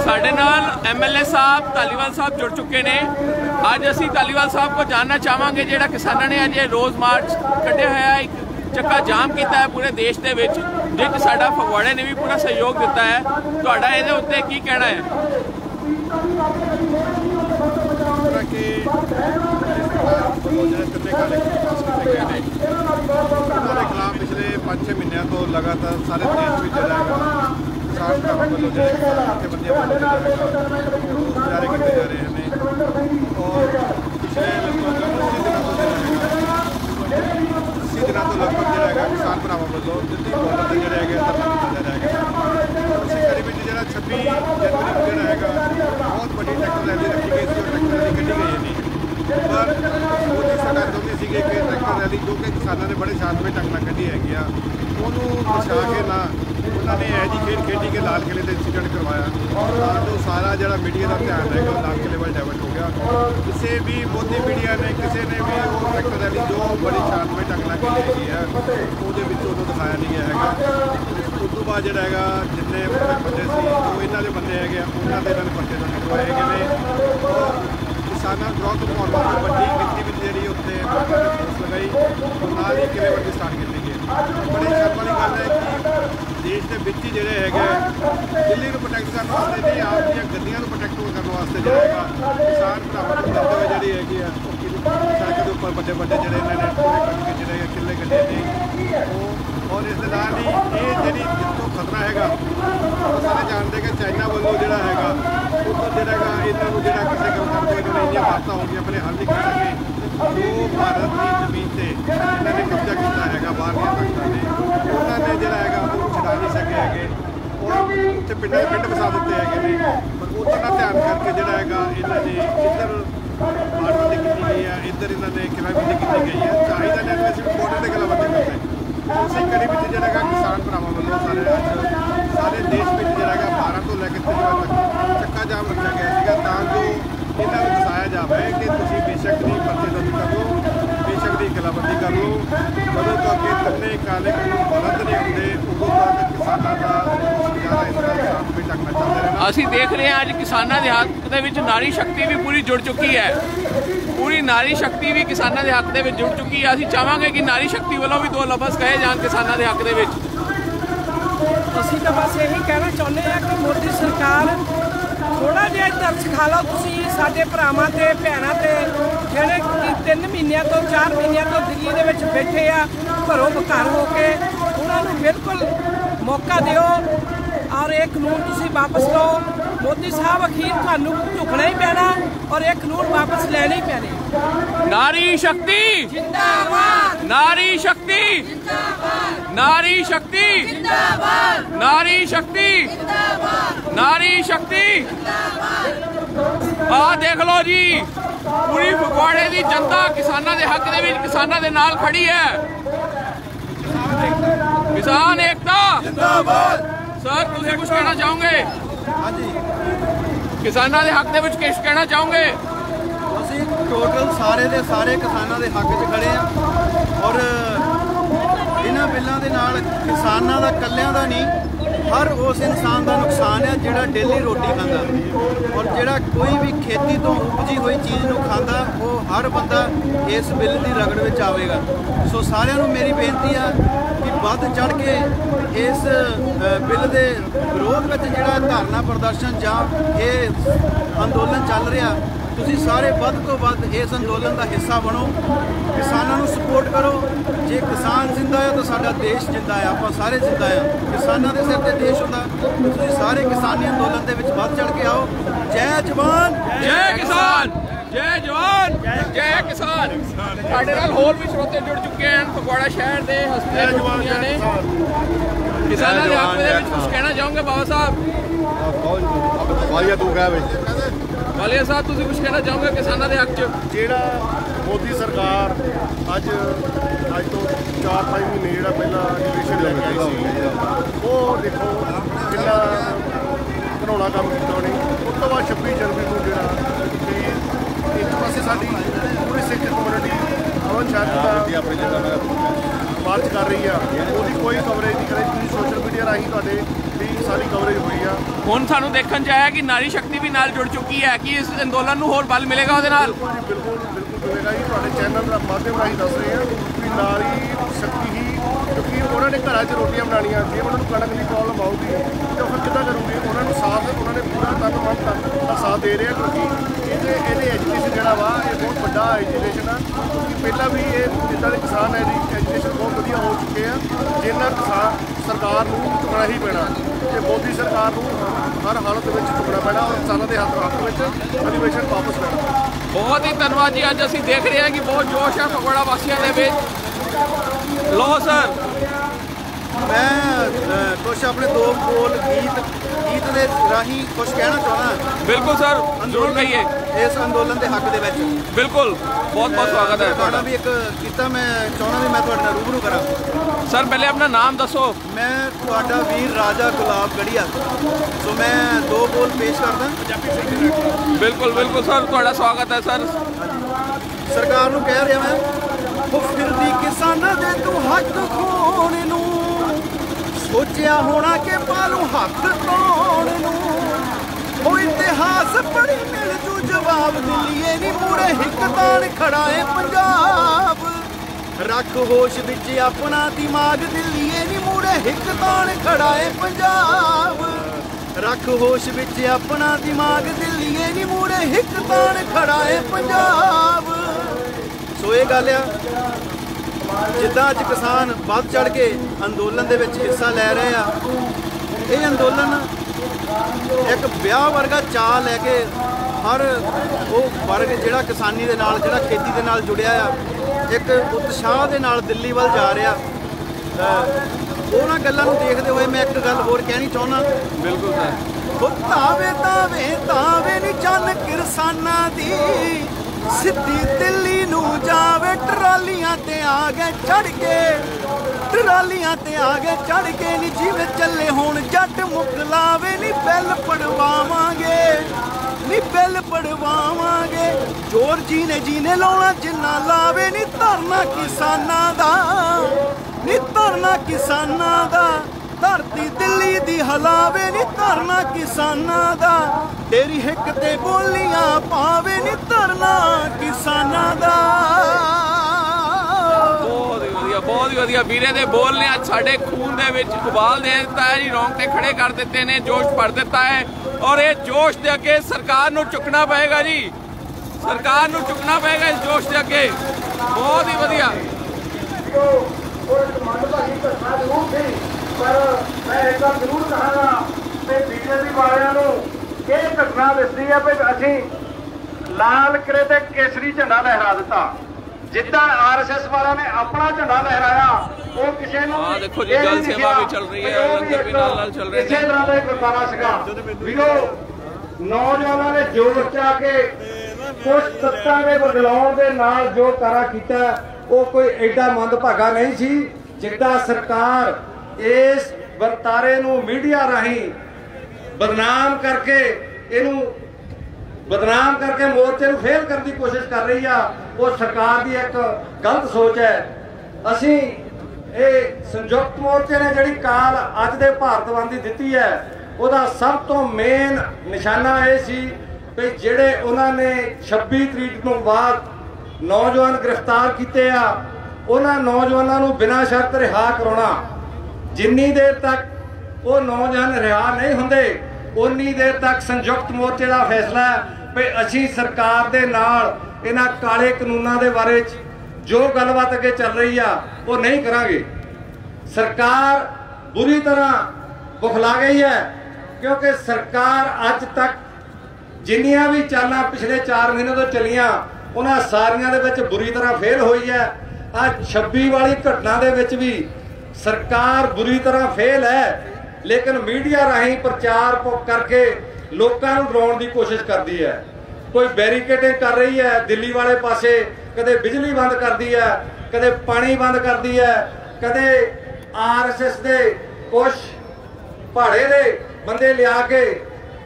साढ़े नाल MLA साहब धालीवाल साहब जुड़ चुके ने। अज असी धालीवाल साहब को जानना चाहांगे जिहड़ा किसानां ने अज रोज़ मार्च कढ़िया होया एक चक्का जाम किया है पूरे देश के विच, जिस साडा फगवाड़े ने भी पूरा सहयोग दिता है। तुहाडा इहदे उत्ते की कहना है? खिलाफ पिछले 5-6 महीनों तो लगातार सारे देश में जो किसान वालों जत्थेबंदियों गुजारे किए जा रहे हैं और पिछले लगभग 80 दिनों तो लगभग जो किसान भरावां वालों दिल्ली बॉर्डर से जोड़ा किया जा रहा है। उसी कड़ी में जो 26 जनवरी को बहुत बड़ी ट्रैक्टर रैली रखी गई थी और ट्रैक्टर रैली कढ़ी गई नहीं, पर मोदी सरकार चाहती सी कि ट्रैक्टर रैली जो कि किसानों ने बड़े शांतमय ढंग नाल कढ़ी हैगी आ उन्होंने बचा के ना उन्होंने ऐसी खेड खेडी के लाल किले से इंसीडेंट करवाया तो सारा जो मीडिया का ध्यान रहेगा लाल किले वाल डाइवर्ट हो गया। किसी भी मोदी मीडिया ने किसी ने भी वो ट्रैक्टर रैली जो बड़ी शांतमय ढंग नाल की हैगी है वो दिखाया नहीं गया है। उस तो बाद जो जिन्ने बंदे से जो इन्हों के बंदे है उन्होंने इन्होंने परचे दर्ज करवाए गए हैं और किसानों विरोध माहौलों में बड़ी गिनती में जी उत्ते फोर्स लगाई और नाल ही किलेबंदी स्टार्ट की गई। बड़ी शर्म वाली गल है कि देश के बिच ही जोड़े है दिल्ली को प्रोटैक्ट करने वास्ते नहीं आप गड्डियों को प्रोटैक्ट करने वास्ते जो किसान भरावां को मिलते हुए जी हैगी सड़क के उपर बड़े बड़े जोड़े इन्होंने जोड़े किले कढ़े ने और इस नाल ही ये जी जितों खतरा है सारे जानते कि चाइना वालों जो है उधर जो इन्हों जो किसी गल करते इन्होंने इन बातें हो गई अपने हल नहीं कर सके जो भारत की जमीन से इन्होंने कब्जा किया है बाहर ताकतों ने उन्होंने जो है छड़ा नहीं सके है और उत्थे पिंड वसा दिते है पर उधर का ध्यान करके जो है इन्होंने इधर बाड़बंदी की गई है इधर इन्होंने किलाबंदी की गई है चाहिए ने सिर्फ बॉर्डर से किलाबंदी करते उसी कड़ी में जो किसान भरावां वालों सारे देश में जो 12 तो लैके 13 तक चक्का जाम रखा गया है जो इन्होंने दसाया जाए कि तुम बेशक नहीं परचे दर्ज कर लो बेशक नहीं किलाबंदी कर लो जदों तक तन्ने काले कानून बंद नहीं होंगे उदों तक किसानों का गुजारा इस तरह शांतमय ढंग नाल चलदा रहना। असीं देख रहे हैं अज किसानों के हक दे विच नारी शक्ति भी पूरी जुड़ चुकी है, पूरी नारी शक्ति भी किसानों के हक दे विच जुड़ चुकी है। असीं चाहांगे कि नारी शक्ति वालों भी 2 लफ्ज़ कहे जान किसानों के हक दे विच। ਅਸੀਂ ਤਾਂ बस यही कहना चाਹੁੰਦੇ ਹਾਂ कि मोदी सरकार थोड़ा जिहा तरस खा लो तुसीं साडे भरावां ते भैणां ते ਜਿਹੜੇ 3 ਮਹੀਨਿਆਂ ਤੋਂ 4 ਮਹੀਨਿਆਂ ਤੋਂ ਦਿੱਲੀ ਦੇ ਵਿੱਚ ਬੈਠੇ ਆ ਘਰੋਂ ਬਘਰ ਹੋ ਕੇ ਉਹਨਾਂ ਨੂੰ ਬਿਲਕੁਲ मौका दिओ और एक कानून तुसीं वापस लो। मोदी साहब अखीर तुहानूं झुकना ही पैना और एक कानून वापस लेने ही पैने। नारी शक्ति जिंदाबाद, नारी शक्ति जिंदाबाद, नारी शक्ति जिंदाबाद, नारी शक्ति जिंदाबाद, नारी शक्ति। आ देख लो जी पूरी फगवाड़े की जनता किसानों के हक दे विच किसानों के नाल खड़ी है। किसान एकता जिंदाबाद। सर तुसीं कुछ कहना चाहोगे? हाँ जी किसानों के हक दे विच कुछ कहना चाहोगे? ਅਸੀਂ टोटल सारे ਦੇ ਸਾਰੇ किसानों के हक 'ਚ खड़े हैं और इन्हां बिल्लां दे नाल किसानां दा कल्लियां दा नहीं हर उस इंसान का नुकसान है जिहड़ा डेली रोटी खाता और जिहड़ा कोई भी खेती तो उपजी हुई चीज़ नूं खांदा वो हर बंदा इस बिल की रगड़ में आवेगा। सो सारिਆਂ ਨੂੰ मेरी बेनती है कि ਵੱਧ चढ़ के इस बिल के विरोध में जिहड़ा धरना प्रदर्शन जां ये अंदोलन चल रहा तुसीं सारे ਵੱਧ तो ਵੱਧ इस अंदोलन का हिस्सा बनो, किसानों को सपोर्ट करो। जे किसान जिंदा है तो साडा देश जिंदा है, आप सारे जिंदा है। किसानों के सिर ते देश होंदा तुसीं सारे किसानी अंदोलन के विच ਵੱਧ चढ़ के आओ। जय जवान जय किसान, जय जवान जय किसान। साडे नाल होर भी श्रोते जुड़ चुके हैं फगवाड़ा शहर के हस्तियां ने किसानों के हक में कुछ कहना चाहोगे? बाबा साहब वालिया तू कह बई वालिया साहब तुसीं कुछ कहना चाहोगे किसानों के हक च? ਜਿਹੜਾ मोदी सरकार ਅੱਜ तो 4-5 महीने ਜਿਹੜਾ ਪਹਿਲਾਂ ਐਲੀਗੇਸ਼ਨ ਲੈ ਕੇ ਆਈ ਸੀ देखो कितना घिनौना काम किया उन्हें। उस तो बाद 26 जनवरी को जो एक पास साड़ी पूरी सिख कम्यूनिटी अमन शांति का मार्च कर रही है, ਉਹਦੀ ਕੋਈ कवरेज नहीं करे। ਤੁਸੀਂ सोशल मीडिया राही ਤੁਹਾਡੇ भी सारी कवरेज हुई है। ਹੁਣ ਸਾਨੂੰ ਦੇਖਣ 'ਚ ਆਇਆ ਕਿ ਨਾਰੀ ਸ਼ਕਤੀ ਵੀ ਨਾਲ ਜੁੜ ਚੁੱਕੀ ਹੈ ਕਿ ਇਸ ਅੰਦੋਲਨ ਨੂੰ ਹੋਰ ਬਲ ਮਿਲੇਗਾ ਉਹਦੇ ਨਾਲ। ਬਿਲਕੁਲ ਮਿਲੇਗਾ ਜੀ। ਤੁਹਾਡੇ ਚੈਨਲ ਦਾ ਮਾਧਿਅਮ ਰਾਹੀਂ ਦੱਸ ਰਹੇ ਹਾਂ ਵੀ ਨਾਰੀ ਸ਼ਕਤੀ ਹੀ, ਕਿਉਂਕਿ ਉਹਨਾਂ ਨੇ ਘਰਾਂ 'ਚ ਰੋਟੀਆਂ ਬਣਾਉਣੀਆਂ, ਜੇ ਉਹਨਾਂ ਨੂੰ ਕਣਕ ਦੀ ਪ੍ਰੋਬਲਮ ਆਊਗੀ ਤਾਂ ਫਿਰ ਕਿੱਦਾਂ ਕਰੂਗੇ। ਉਹਨਾਂ ਨੂੰ ਸਾਥ ਉਹਨਾਂ ਨੇ ਪੂਰਾ ਤਨ ਮਨ ਦਾ ਸਾਥ ਦੇ ਰਹੇ ਆ, ਕਿਉਂਕਿ ਇਹਦੇ ਐਜੂਕੇਸ਼ਨ ਜਿਹੜਾ ਵਾ ਇਹ ਬਹੁਤ ਵੱਡਾ ਐਜੂਕੇਸ਼ਨ ਆ। ਕਿਉਂਕਿ ਪਹਿਲਾਂ ਵੀ ਇਹ ਜਿੱਦਾਂ ਦੇ ਕਿਸਾਨ ਐਜੂਕੇਸ਼ਨ ਬਹੁਤ ਵਧੀਆ ਹੋ ਚੁੱਕੇ ਆ, ਜਿਹਨਾਂ ਕਿਸਾਨ ਸਰਕਾਰ ਨੂੰ ਚੁੱਕਣਾ ਹੀ ਪੈਣਾ ਤੇ ਮੋਦੀ ਸਰਕਾਰ ਨੂੰ ਹਰ ਹਾਲਤ ਵਿੱਚ ਚੁੱਕਣਾ ਪੈਣਾ ਔਰ ਕਿਸਾਨਾਂ ਦੇ ਹੱਕ ਵਿੱਚ ਅਧਿਵੇਸ਼ਨ ਵਾਪਸ ਲੈਣਾ। ਬਹੁਤ ਹੀ ਧੰਨਵਾਦ ਜੀ। ਅੱਜ ਅਸੀਂ ਦੇਖ ਰਹੇ ਹਾਂ ਕਿ ਬਹੁਤ ਜੋਸ਼ ਹੈ ਫਗਵਾੜਾ ਵਾਸੀਆਂ ਦੇ ਵਿੱਚ। ਲੋ ਸਰ, मैं कुछ अपने दो बोल गीत ਦੇ ਰਾਹੀਂ ਕੁਝ ਕਹਿਣਾ ਚਾਹੁੰਦਾ। ਬਿਲਕੁਲ ਸਰ, ਜ਼ਰੂਰ ਕਹੀਏ। ਇਸ ਅੰਦੋਲਨ ਦੇ ਹੱਕ ਦੇ ਵਿੱਚ ਬਿਲਕੁਲ, ਬਹੁਤ ਬਹੁਤ ਸਵਾਗਤ ਹੈ ਤੁਹਾਡਾ। ਵੀ ਇੱਕ ਕੀਤਾ ਮੈਂ ਚਾਹੁੰਦਾ ਵੀ ਮੈਂ ਤੁਹਾਡੇ ਨਾਲ ਰੂਬਰੂ ਕਰਾਂ। ਸਰ ਪਹਿਲੇ ਆਪਣਾ ਨਾਮ ਦੱਸੋ। ਮੈਂ ਤੁਹਾਡਾ ਵੀਰ ਰਾਜਾ ਗੁਲਾਬ ਗੜੀਆ। ਸੋ ਮੈਂ ਦੋ ਬੋਲ ਪੇਸ਼ ਕਰਦਾ। ਬਿਲਕੁਲ ਬਿਲਕੁਲ ਸਰ, ਤੁਹਾਡਾ ਸਵਾਗਤ ਹੈ ਸਰ। ਸਰਕਾਰ ਨੂੰ ਕਹਿ ਰਿਹਾ ਮੈਂ, ਉਹ ਫਿਰਦੀ ਕਿਸਾਨਾਂ ਦੇ ਤੂੰ ਹੱਕ ਖੋਣ ਨੂੰ ਸੋਚਿਆ ਹੋਣਾ ਕਿ ਪਾਲੂ ਹੱਥ ਧੋਣ ਨੂੰ। ਉਹ ਇਤਿਹਾਸ ਪੜ੍ਹੀ ਮਿਲ ਜੂ ਜਵਾਬ ਦਿੱਲੀਏ ਨੀ ਮੂਰੇ ਹਿੱਕ ਤਾਣ ਖੜਾ ਏ ਪੰਜਾਬ। ਰੱਖ ਹੋਸ਼ ਵਿੱਚ ਆਪਣਾ ਦਿਮਾਗ ਦਿੱਲੀਏ ਨੀ ਮੂਰੇ ਹਿੱਕ ਤਾਣ ਖੜਾ ਏ ਪੰਜਾਬ। ਰੱਖ ਹੋਸ਼ ਵਿੱਚ ਆਪਣਾ ਦਿਮਾਗ ਦਿੱਲੀਏ ਨੀ ਮੂਰੇ ਹਿੱਕ ਤਾਣ ਖੜਾ ਏ ਪੰਜਾਬ। ਸੋ ਇਹ ਗੱਲ ਆ, ਜਿੱਦਾਂ ਅੱਜ ਕਿਸਾਨ ਵੱਧ ਚੜ ਕੇ ਅੰਦੋਲਨ ਦੇ ਵਿੱਚ ਹਿੱਸਾ ਲੈ ਰਹੇ ਆ, ਇਹ ਅੰਦੋਲਨ ਇੱਕ ਵਿਆਹ ਵਰਗਾ ਚਾਅ ਲੈ ਕੇ ਹਰ ਉਹ ਵਰਗ ਜਿਹੜਾ ਕਿਸਾਨੀ ਦੇ ਨਾਲ, ਜਿਹੜਾ ਖੇਤੀ ਦੇ ਨਾਲ ਜੁੜਿਆ ਆ, ਇੱਕ ਉਤਸ਼ਾਹ ਦੇ ਨਾਲ ਦਿੱਲੀ ਵੱਲ ਜਾ ਰਿਹਾ। ਉਹਨਾਂ ਗੱਲਾਂ ਨੂੰ ਦੇਖਦੇ ਹੋਏ ਮੈਂ ਇੱਕ ਗੱਲ ਹੋਰ ਕਹਿਣੀ ਚਾਹੁੰਦਾ। ਬਿਲਕੁਲ ਸਰ। ਉਹ ਤਾਵੇ ਤਾਵੇ ਤਾਵੇ ਨੀ ਚੰਨ ਕਿਰਸਾਨਾਂ ਦੀ, ਸਿੱਧੀ ਦਿੱਲੀ ਨੂੰ ਜਾਵੇ ਟਰਾਲੀਆਂ ਤੇ ਆ ਗਏ ਚੜ ਕੇ। ਟਰਾਲੀਆਂ ਤੇ ਆ ਗਏ ਚੜ ਕੇ ਨੀ ਜਿਵੇਂ ਚੱਲੇ ਹੁਣ ਜੱਟ ਮੁਕਲਾਵੇ ਨੀ ਬਿੱਲ ਪੜਵਾਵਾਂਗੇ, ਨੀ ਬਿੱਲ ਪੜਵਾਵਾਂਗੇ। ਜ਼ੋਰ ਜੀਨੇ ਲਾਉਣਾ ਜਿੰਨਾ ਲਾਵੇ ਨੀ ਧਰਨਾ ਕਿਸਾਨਾਂ ਦਾ, ਨੀ ਧਰਨਾ ਕਿਸਾਨਾਂ ਦਾ। ਧਰਤੀ ਦਿੱਲੀ ਦੀ ਹਲਾਵੇ ਨੀ ਧਰਨਾ ਕਿਸਾਨਾਂ ਦਾ। ਤੇਰੀ ਹਿੱਕ ਤੇ ਬੋਲੀਆਂ ਪਾਵੇ ਨੀ ਧਰਨਾ ਕਿਸਾਨਾਂ ਦਾ। ਬਹੁਤ ਹੀ ਵਧੀਆ, ਬਹੁਤ ਹੀ ਵਧੀਆ। ਵੀਰੇ ਦੇ ਬੋਲ ਨੇ ਅੱਜ ਸਾਡੇ ਖੂਨ ਦੇ ਵਿੱਚ ਉਬਾਲ ਦੇ ਦਿੱਤਾ ਹੈ ਜੀ, ਰੌਂਗਟੇ ਖੜੇ ਕਰ ਦਿੱਤੇ ਨੇ, ਜੋਸ਼ ਭਰ ਦਿੱਤਾ ਹੈ। ਔਰ ਇਹ ਜੋਸ਼ ਦੇ ਅੱਗੇ ਸਰਕਾਰ ਨੂੰ ਝੁਕਣਾ ਪਏਗਾ ਜੀ, ਸਰਕਾਰ ਨੂੰ ਝੁਕਣਾ ਪਏਗਾ ਇਸ ਜੋਸ਼ ਦੇ ਅੱਗੇ। ਬਹੁਤ ਹੀ ਵਧੀਆ। ਪਰ ਮੈਂ ਇੱਕ ਗੱਲ ਜ਼ਰੂਰ ਕਹਾਂਗਾ ਕਿ ਬੀਜੇਪੀ ਵਾਲਿਆਂ ਨੂੰ ਇਹ ਘਟਨਾ ਦੱਸਦੀ ਹੈ ਵੀ ਅਸੀਂ ਲਾਲ ਕਿਲੇ ਤੇ ਕੇਸਰੀ ਝੰਡਾ ਲਹਿਰਾ ਦਿੱਤਾ। ਜਿੱਦਾਂ ਆਰਐਸਐਸ ਵਾਲਿਆਂ ਨੇ ਆਪਣਾ ਝੰਡਾ ਲਹਿਰਾਇਆ, ਉਹ ਕਿਸੇ ਨੂੰ ਦੇਖੋ ਜੀ, ਜਲ ਸੇਵਾ ਵੀ ਚੱਲ ਰਹੀ ਹੈ, ਲੰਗਰ ਵੀ ਨਾਲ ਚੱਲ ਰਹੇ ਨੇ। ਇਸੇ ਤਰ੍ਹਾਂ ਦਾ ਇੱਕ ਗੁਰਦਾਰਾ ਸੀਗਾ ਵੀਰੋ, ਨੌਜਵਾਨਾਂ ਨੇ ਜੋਰ ਚ ਆ ਕੇ ਕੁਝ ਤੱਤਾਂ ਦੇ ਬਦਲਾਉਣ ਦੇ ਨਾਲ ਜੋ ਕਾਰਾ ਕੀਤਾ, ਉਹ ਕੋਈ ਐਡਾ ਮੰਦਭਾਗਾ ਨਹੀਂ ਸੀ ਜਿੱਦਾਂ ਸਰਕਾਰ ਇਸ ਵਰਤਾਰੇ ਨੂੰ ਮੀਡੀਆ ਰਾਹੀਂ ਬਦਨਾਮ ਕਰਕੇ, ਇਹਨੂੰ ਬਦਨਾਮ ਕਰਕੇ ਮੋਰਚੇ ਨੂੰ ਫੇਲ ਕਰਨ ਦੀ ਕੋਸ਼ਿਸ਼ ਕਰ ਰਹੀ ਆ। ਉਹ ਸਰਕਾਰ ਦੀ ਇੱਕ ਗਲਤ ਸੋਚ ਹੈ। ਅਸੀਂ ਇਹ ਸੰਯੁਕਤ ਮੋਰਚੇ ਨੇ ਜਿਹੜੀ ਕਾਲ ਅੱਜ ਦੇ ਭਾਰਤਵੰਦ ਦੀ ਦਿੱਤੀ ਹੈ, ਉਹਦਾ ਸਭ ਤੋਂ ਮੇਨ ਨਿਸ਼ਾਨਾ ਇਹ ਸੀ ਕਿ ਜਿਹੜੇ ਉਹਨਾਂ ਨੇ 26 ਤਰੀਕ ਤੋਂ ਬਾਅਦ ਨੌਜਵਾਨ ਗ੍ਰਿਫਤਾਰ ਕੀਤੇ ਆ, ਉਹਨਾਂ ਨੌਜਵਾਨਾਂ ਨੂੰ ਬਿਨਾਂ ਸ਼ਰਤ ਰਿਹਾ ਕਰਾਉਣਾ। ਜਿੰਨੀ ਦੇਰ ਤੱਕ ਉਹ ਨੌਜਵਾਨ ਰਿਹਾ ਨਹੀਂ ਹੁੰਦੇ, ਉਨੀ ਦੇਰ ਤੱਕ ਸੰਯੁਕਤ ਮੋਰਚੇ ਦਾ ਫੈਸਲਾ ਹੈ ਵੀ ਅਸੀਂ ਸਰਕਾਰ ਦੇ ਨਾਲ ਇਹਨਾਂ ਕਾਲੇ ਕਾਨੂੰਨਾਂ ਦੇ ਬਾਰੇ 'ਚ ਜੋ ਗੱਲਬਾਤ ਅੱਗੇ ਚੱਲ ਰਹੀ ਆ ਉਹ ਨਹੀਂ ਕਰਾਂਗੇ। ਸਰਕਾਰ ਬੁਰੀ ਤਰ੍ਹਾਂ ਬੁਖਲਾ ਗਈ ਹੈ, ਕਿਉਂਕਿ ਸਰਕਾਰ ਅੱਜ ਤੱਕ ਜਿੰਨੀਆਂ ਵੀ ਚਾਲਾਂ ਪਿਛਲੇ 4 ਮਹੀਨੇ ਤੋਂ ਚੱਲੀਆਂ, ਉਹਨਾਂ ਸਾਰੀਆਂ ਦੇ ਵਿੱਚ ਬੁਰੀ ਤਰ੍ਹਾਂ ਫੇਲ ਹੋਈ ਹੈ। ਅੱਜ 26 ਵਾਲੀ ਘਟਨਾ ਦੇ ਵਿੱਚ ਵੀ ਸਰਕਾਰ ਬੁਰੀ ਤਰ੍ਹਾਂ ਫੇਲ ਹੈ, ਲੇਕਿਨ ਮੀਡੀਆ ਰਾਹੀਂ ਪ੍ਰਚਾਰ ਕਰਕੇ ਲੋਕਾਂ ਨੂੰ ਡਰਾਉਣ ਦੀ ਕੋਸ਼ਿਸ਼ ਕਰਦੀ ਹੈ। ਕੋਈ ਬੈਰੀਕੇਡਿੰਗ ਕਰ ਰਹੀ ਹੈ ਦਿੱਲੀ ਵਾਲੇ ਪਾਸੇ, ਕਦੇ ਬਿਜਲੀ ਬੰਦ ਕਰਦੀ ਹੈ, ਕਦੇ ਪਾਣੀ ਬੰਦ ਕਰਦੀ ਹੈ, ਕਦੇ ਆਰਐਸਐਸ ਦੇ ਕੁਝ पहाड़े दे बंदे लिया के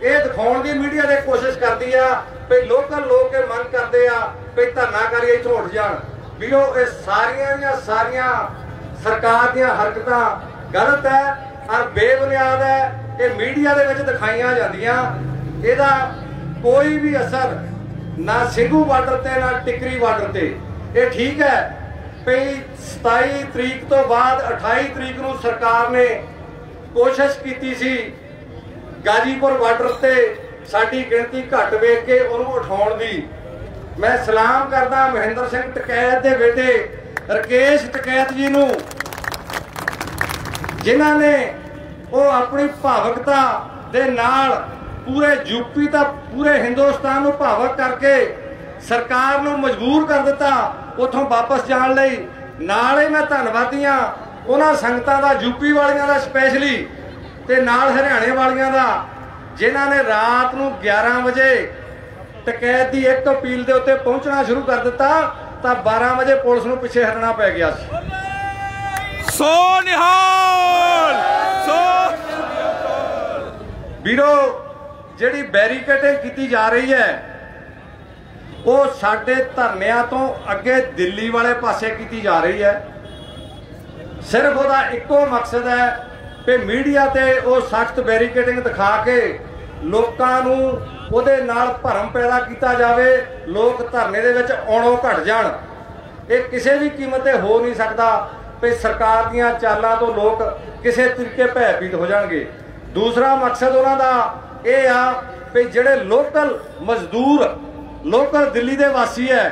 ये दिखाने की मीडिया ने कोशिश करती है भी लोकल लोग ये मंग करते हैं भी धरनाकारी इत्थों उठ जान। वीरो ये सारिया सरकार दी हरकतां गलत है और बेबुनियाद है। ये मीडिया दे विच दिखाईयां जांदियां, इहदा कोई भी असर ना सिंघू बार्डर ते ना टिकरी बार्डर ते। ये ठीक है भी 27 तरीक तो बाद 28 तरीक नूं सरकार ने कोशिश की सी गाजीपुर बार्डर ते साडी गिणती घट वेख के उन्होंने उठाउण दी। मैं सलाम करदा महेंद्र सिंह टकैत दे बेटे रकेश टकैत जी नूं, जिन्हां ने वो अपनी भावुकता दे नाल पूरे यूपी तक पूरे हिंदुस्तान नूं भावुक करके सरकार नूं मजबूर कर दिता उथों वापस जाण लई। नाल ही मैं धन्नवादी हां उन्हां संगतां दा, यूपी वालियां दा स्पैशली ते नाल हरियाणे वालियां दा, जिन्हां ने रात नूं 11 बजे टकैत की एक अपील के उत्ते पहुंचना शुरू कर दिता तो 12 बजे पुलिस नूं पिछे हटना पै गया। सो निहाल सो वीरो जिहड़ी बैरीकेडिंग की जा रही है वो साडे धरनियां तो अगे दिल्ली वाले पासे की जा रही है। सिर्फ उसका इको मकसद है कि मीडिया ते वो सख्त बैरीकेडिंग दिखा के लोकां नूं ਉਹਦੇ ਨਾਲ भरम पैदा किया जाए, लोग धरने दे विच आउणों घट जाण। ये किसी भी कीमत ते हो नहीं सकता भी सरकार दीयां चालां तो लोग किसी तरीके भयभीत हो जाणगे। दूसरा मकसद उन्हां दा ये आ भी जिहड़े लोकल मजदूर लोकल दिल्ली दे वासी है,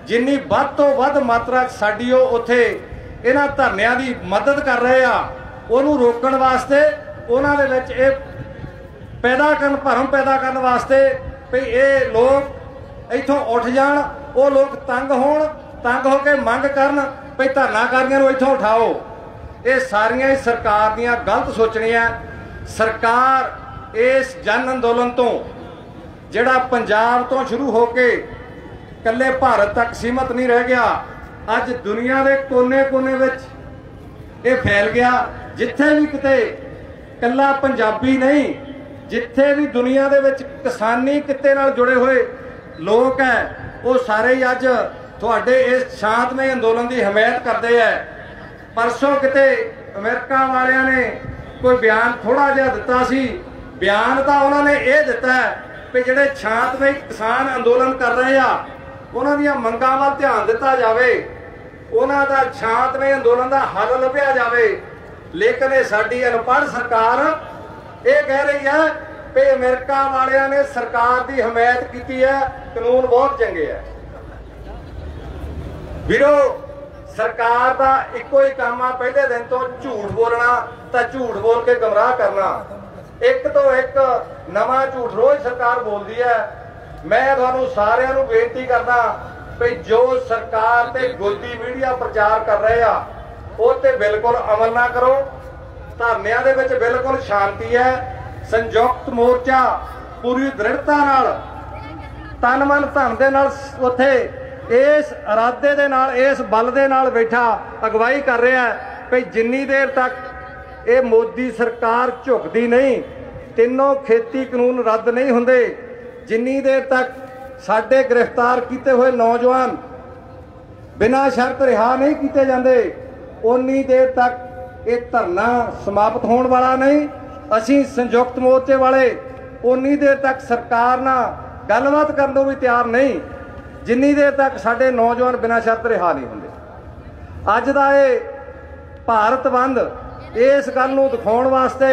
जिन्नी वध तो वध मात्रा साडी उत्थे इन्हां धरनियां दी मदद कर रहे आ, उहनूं रोकण वास्ते उन्हां दे विच ये पैदा करन भरम पैदा करने वास्ते भी ये लोग इत्थों उठ जाण, वो लोग तंग होके मंग करन भी धरनाकारियों इत्थों उठाओ। ये सारियां ही सरकार दीयां गलत सोचणियां। सरकार इस जन अंदोलन तो जिहड़ा पंजाब तो शुरू होके कल्ले भारत तक सीमित नहीं रह गया, अज दुनिया के कोने कोने विच ये फैल गया। जिथे भी किते कल्ला पंजाबी नहीं, जिथे भी दुनिया दे विच किसानी किते नाल जुड़े हुए लोग हैं वो सारे ही अज तुहाडे इस शांतमय अंदोलन की हमायत करते हैं। परसों किते अमेरिका वालियां ने कोई बयान थोड़ा जिहा दिता सी, बयान तो उन्होंने ये दिता है भी जिहड़े शांतमय किसान अंदोलन कर रहे आ उन्हां दीयां मंगां वल ध्यान दिता जाए, उन्हां दा शांतमय अंदोलन का हल लभ्या जाए। लेकिन ये साडी अनपढ़ सरकार ये कह रही है कि अमेरिका वालियां ने सरकार की हमायत की है, कानून बहुत चंगे है। वीरो सरकार का इको ही काम आ पहले दिन तो झूठ बोलना, तो झूठ बोल के गुमराह करना। एक तो एक नवा झूठ रोज सरकार बोलती है। मैं तुहानू सारिਆਂ ਨੂੰ बेनती करना भी जो सरकार ते गोदी मीडिया प्रचार कर रहे आ वो ते बिल्कुल अमल ना करो। धरनियां दे विच बिल्कुल शांति है। संयुक्त मोर्चा पूरी दृढ़ता नाल तन मन धन दे नाल उत्थे इस इरादे दे नाल इस बल दे नाल बैठा अगवाई कर रहा है कि जिन्नी देर तक ये मोदी सरकार झुकदी नहीं, तीनों खेती कानून रद्द नहीं हुंदे, जिन्नी देर तक साडे गिरफ्तार किए हुए नौजवान बिना शर्त रिहा नहीं किए जाते, उन्नी देर तक ये धरना समाप्त होने वाला नहीं। असी संयुक्त मोर्चे वाले उन्नी देर तक सरकार नाल गलबात करने को भी तैयार नहीं, जिन्नी देर तक साडे नौजवान बिना शर्त रिहा नहीं होंदे। अज दा ये भारत बंद इस गल नूं दिखाउण वास्ते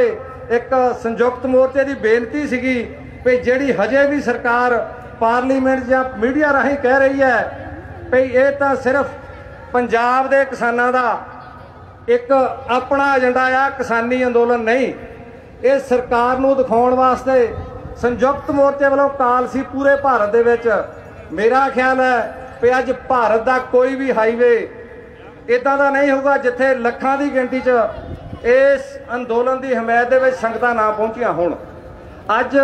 एक संयुक्त मोर्चे की बेनती सीगी भी जिहड़ी हजे भी सरकार पार्लीमेंट या मीडिया राही कह रही है भी ये तो सिर्फ पंजाब दे किसानां दा एक अपना एजेंडा आ, किसानी अंदोलन नहीं। ये सरकार नूं दिखाउण वास्ते संयुक्त मोर्चे वालों काल सी पूरे भारत दे विच। मेरा ख्याल है भी अज भारत का कोई भी हाईवे इदां दा नहीं होगा जिथे लखां की गिनती च इस अंदोलन की हमायत दे विच संगतां ना पहुंचियां होण। अज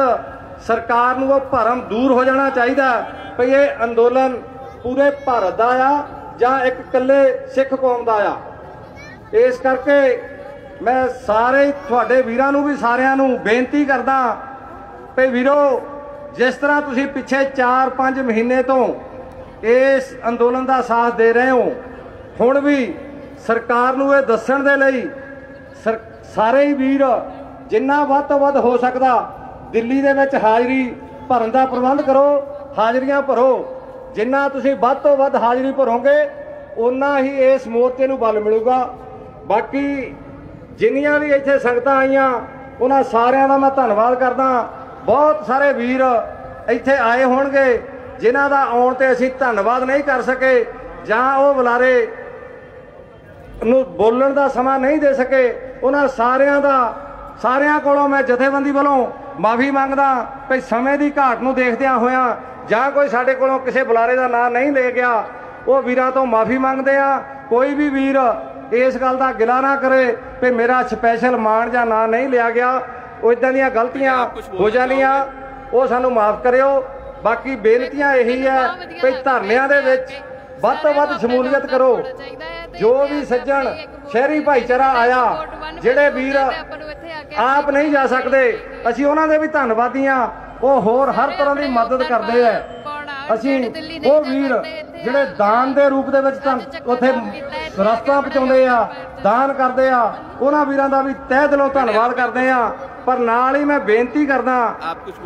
सरकार नूं वो भरम दूर हो जाना चाहिए भी ये अंदोलन पूरे भारत का आ जां एक कल्ले सिख कौम का आ। इस करके मैं सारे तुहाडे वीरां नूं भी सारियां नूं बेनती करदा भी वीरो जिस तरह तुसीं पिछे 4-5 महीने तो इस अंदोलन का साथ दे रहे हो, हुण भी सरकार नूं इह दस्सण दे लई सारे ही वीर जिन्ना वध तो वध हो सकदा दिल्ली दे विच हाज़री भरन दा प्रबंध करो, हाज़रियां भरो। जिन्ना तुसीं वध तो वध हाज़री भरोगे उन्ना ही इस मोर्चे नूं बल मिलूगा। बाकी जिन्नियां भी इत्थे संगतां आईयां उन्हां सारियां दा मैं धन्नवाद करदा। बहुत सारे वीर इत्थे आए होणगे जिन्हां दा आउण ते असीं धन्नवाद नहीं कर सके जां ओह बुलारे नूं बोलण दा समां नहीं दे सके। उन्हां सारियां कोलों मैं जथेबंदी वालों माफ़ी मंगदा भी समय की घाट नूं देखदिआं होइआं जां कोई साडे कोलों किसी बुलारे का नाम नहीं ले गया, वो वीरां तो माफ़ी मंगदे आ। कोई भी वीर इस गल का गिला ना करे भी मेरा स्पैशल मान जां नाम नहीं लिया गया। वो इदां दीयां गलतियां हो जानियां, वो सानूं माफ़ करियो। बाकी बेनतियां यही है भी धरनिਆਂ ਦੇ ਵਿੱਚ ਵੱਧ ਤੋਂ ਵੱਧ ਸ਼ਮੂਲੀਅਤ करो। जो भी सज्जन शहरी भाईचारा आया, ਜਿਹੜੇ ਵੀਰ आप नहीं जा सकते, ਅਸੀਂ ਉਹਨਾਂ ਦੇ भी ਧੰਨਵਾਦੀ ਹਾਂ। ਉਹ ਹੋਰ हर तरह की मदद करते हैं। ਅਸੀਂ ਉਹ ਵੀਰ ਜਿਹੜੇ ਦਾਨ ਦੇ ਰੂਪ ਦੇ ਵਿੱਚ ਉੱਥੇ ਰਸਤਾ ਪਹੁੰਚਾਉਂਦੇ ਆ, ਦਾਨ ਕਰਦੇ ਆ, ਉਹਨਾਂ ਵੀਰਾਂ ਦਾ ਵੀ ਤਹਿ ਦਿਲੋਂ ਧੰਨਵਾਦ ਕਰਦੇ ਆ। पर नाल ही मैं बेनती करदा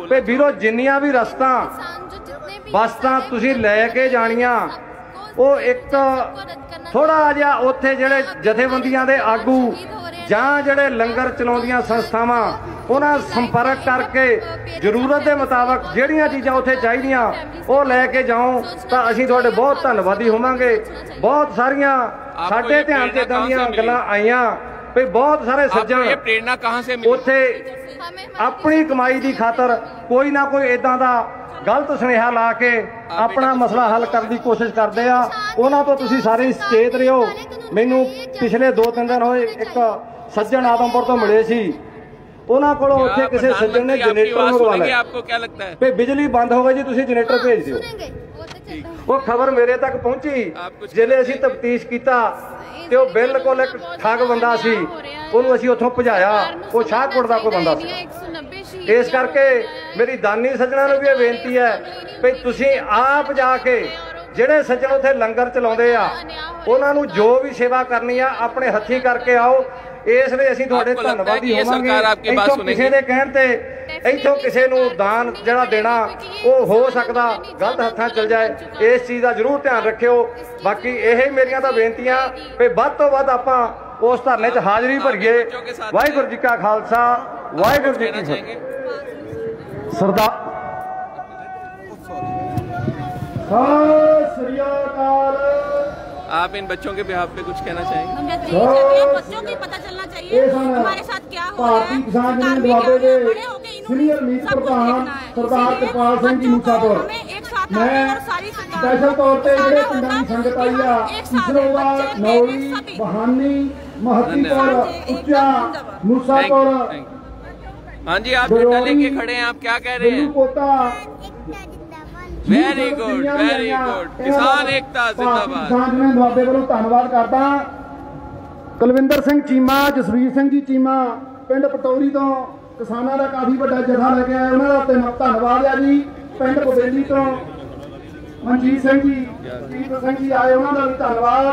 भी वीरो जिन्नियां भी रस्तां बस्तां तुसीं लैके जाणियां, वो एक थोड़ा जिहा उत्थे जिहड़े जथेबंदियां दे आगू जां जिहड़े लंगर चलाउंदियां संस्थावां उन्हां संपर्क करके जरूरत के मुताबक जिहड़ियां चीज़ां उत्थे चाहीदियां वो लैके जाओ तां असीं तुहाडे बहुत धन्नवादी होवांगे। बहुत सारियां साडे ध्यान च इदां दीयां गल्लां आईयां भी बहुत सारे सज्जन प्रेरणा कहां से मिली, उत्थे अपनी कमाई की खातर कोई ना कोई इदां दा गलत सुनेहा ला के अपना मसला हल करने की कोशिश करते हैं। उन्हां तो तुसीं सारे सचेत रहो। मैनू पिछले 2-3 दिन होए एक सज्जन आदमपुर तो मिले सी, उन्हां कोलों उत्थे किसी सज्जन ने जनरेटर मंगवा लिया। आपको क्या लगता है भी बिजली बंद हो गई जी, तुसीं जनरेटर भेज दिओ। वो खबर मेरे तक पहुंची, जिले असीं तफ्तीश कीता ते वो बिल्कुल एक ठग बंदा सी, उन्होंने असीं उत्थों भजाया। वो शाहकोट दा कोई बंदा सी। इस करके मेरी दानी सज्जणां नूं भी बेनती है भी तुसीं आप जाके जिहड़े सज्जण उत्थे लंगर चलाउंदे आ उन्हां नूं जो भी सेवा करनी आ अपने हत्थीं करके आओ। इस लिए असीं तुहाडे धन्नवादी होवांगे। इत्थों किसी दे कहण ते इत्थों किसी नूं दान जिहड़ा देना वो हो सकदा गलत हत्थां चल जाए, इस चीज़ का जरूर ध्यान रखियो। बाकी यही मेरियां तां बेनतियां भी वध तो वध आपां उस धरने च हाज़री भरीए। वाहिगुरू जी का खालसा, वाहिगुरू जी की फतेह। सरदार सत श्री अकाल। आप इन बच्चों के बिहाफ पे कुछ कहना चाहेंगे? बच्चों को पता चलना चाहिए हमारे साथ क्या हो रहा है। किसान सीनियर मीत प्रधान सरदार कृपाल सिंह जी मूसापुर, मैं स्पेशल तौर पर ਜਿਹੜੇ ਪਿੰਡਾਂ ਦੀ ਸੰਗਤ ਆਈ ਆ, ਇਸਰੋਵਾ, ਨੌਲੀ, ਬਹਾਨੀ, महतीपुर, उच्चा, मूसापुर। हाँ जी, आप झंडा लेके खड़े हैं, आप क्या कह रहे हैं? Very good, very good. किसान एकता जिंदाबाद। किसान ने दुआबे वालों धन्नवाद करता। कुलविंदर सिंह चीमा, जसवीर सिंह जी चीमा पिंड पटौरी तो किसानों का काफ़ी बड़ा जथा लेके आए, उन्होंने धन्नवाद है जी। पिंड बबेली तो मनजीत सिंह जी, कीर्त सिंह जी आए, उन्होंने भी धन्नवाद।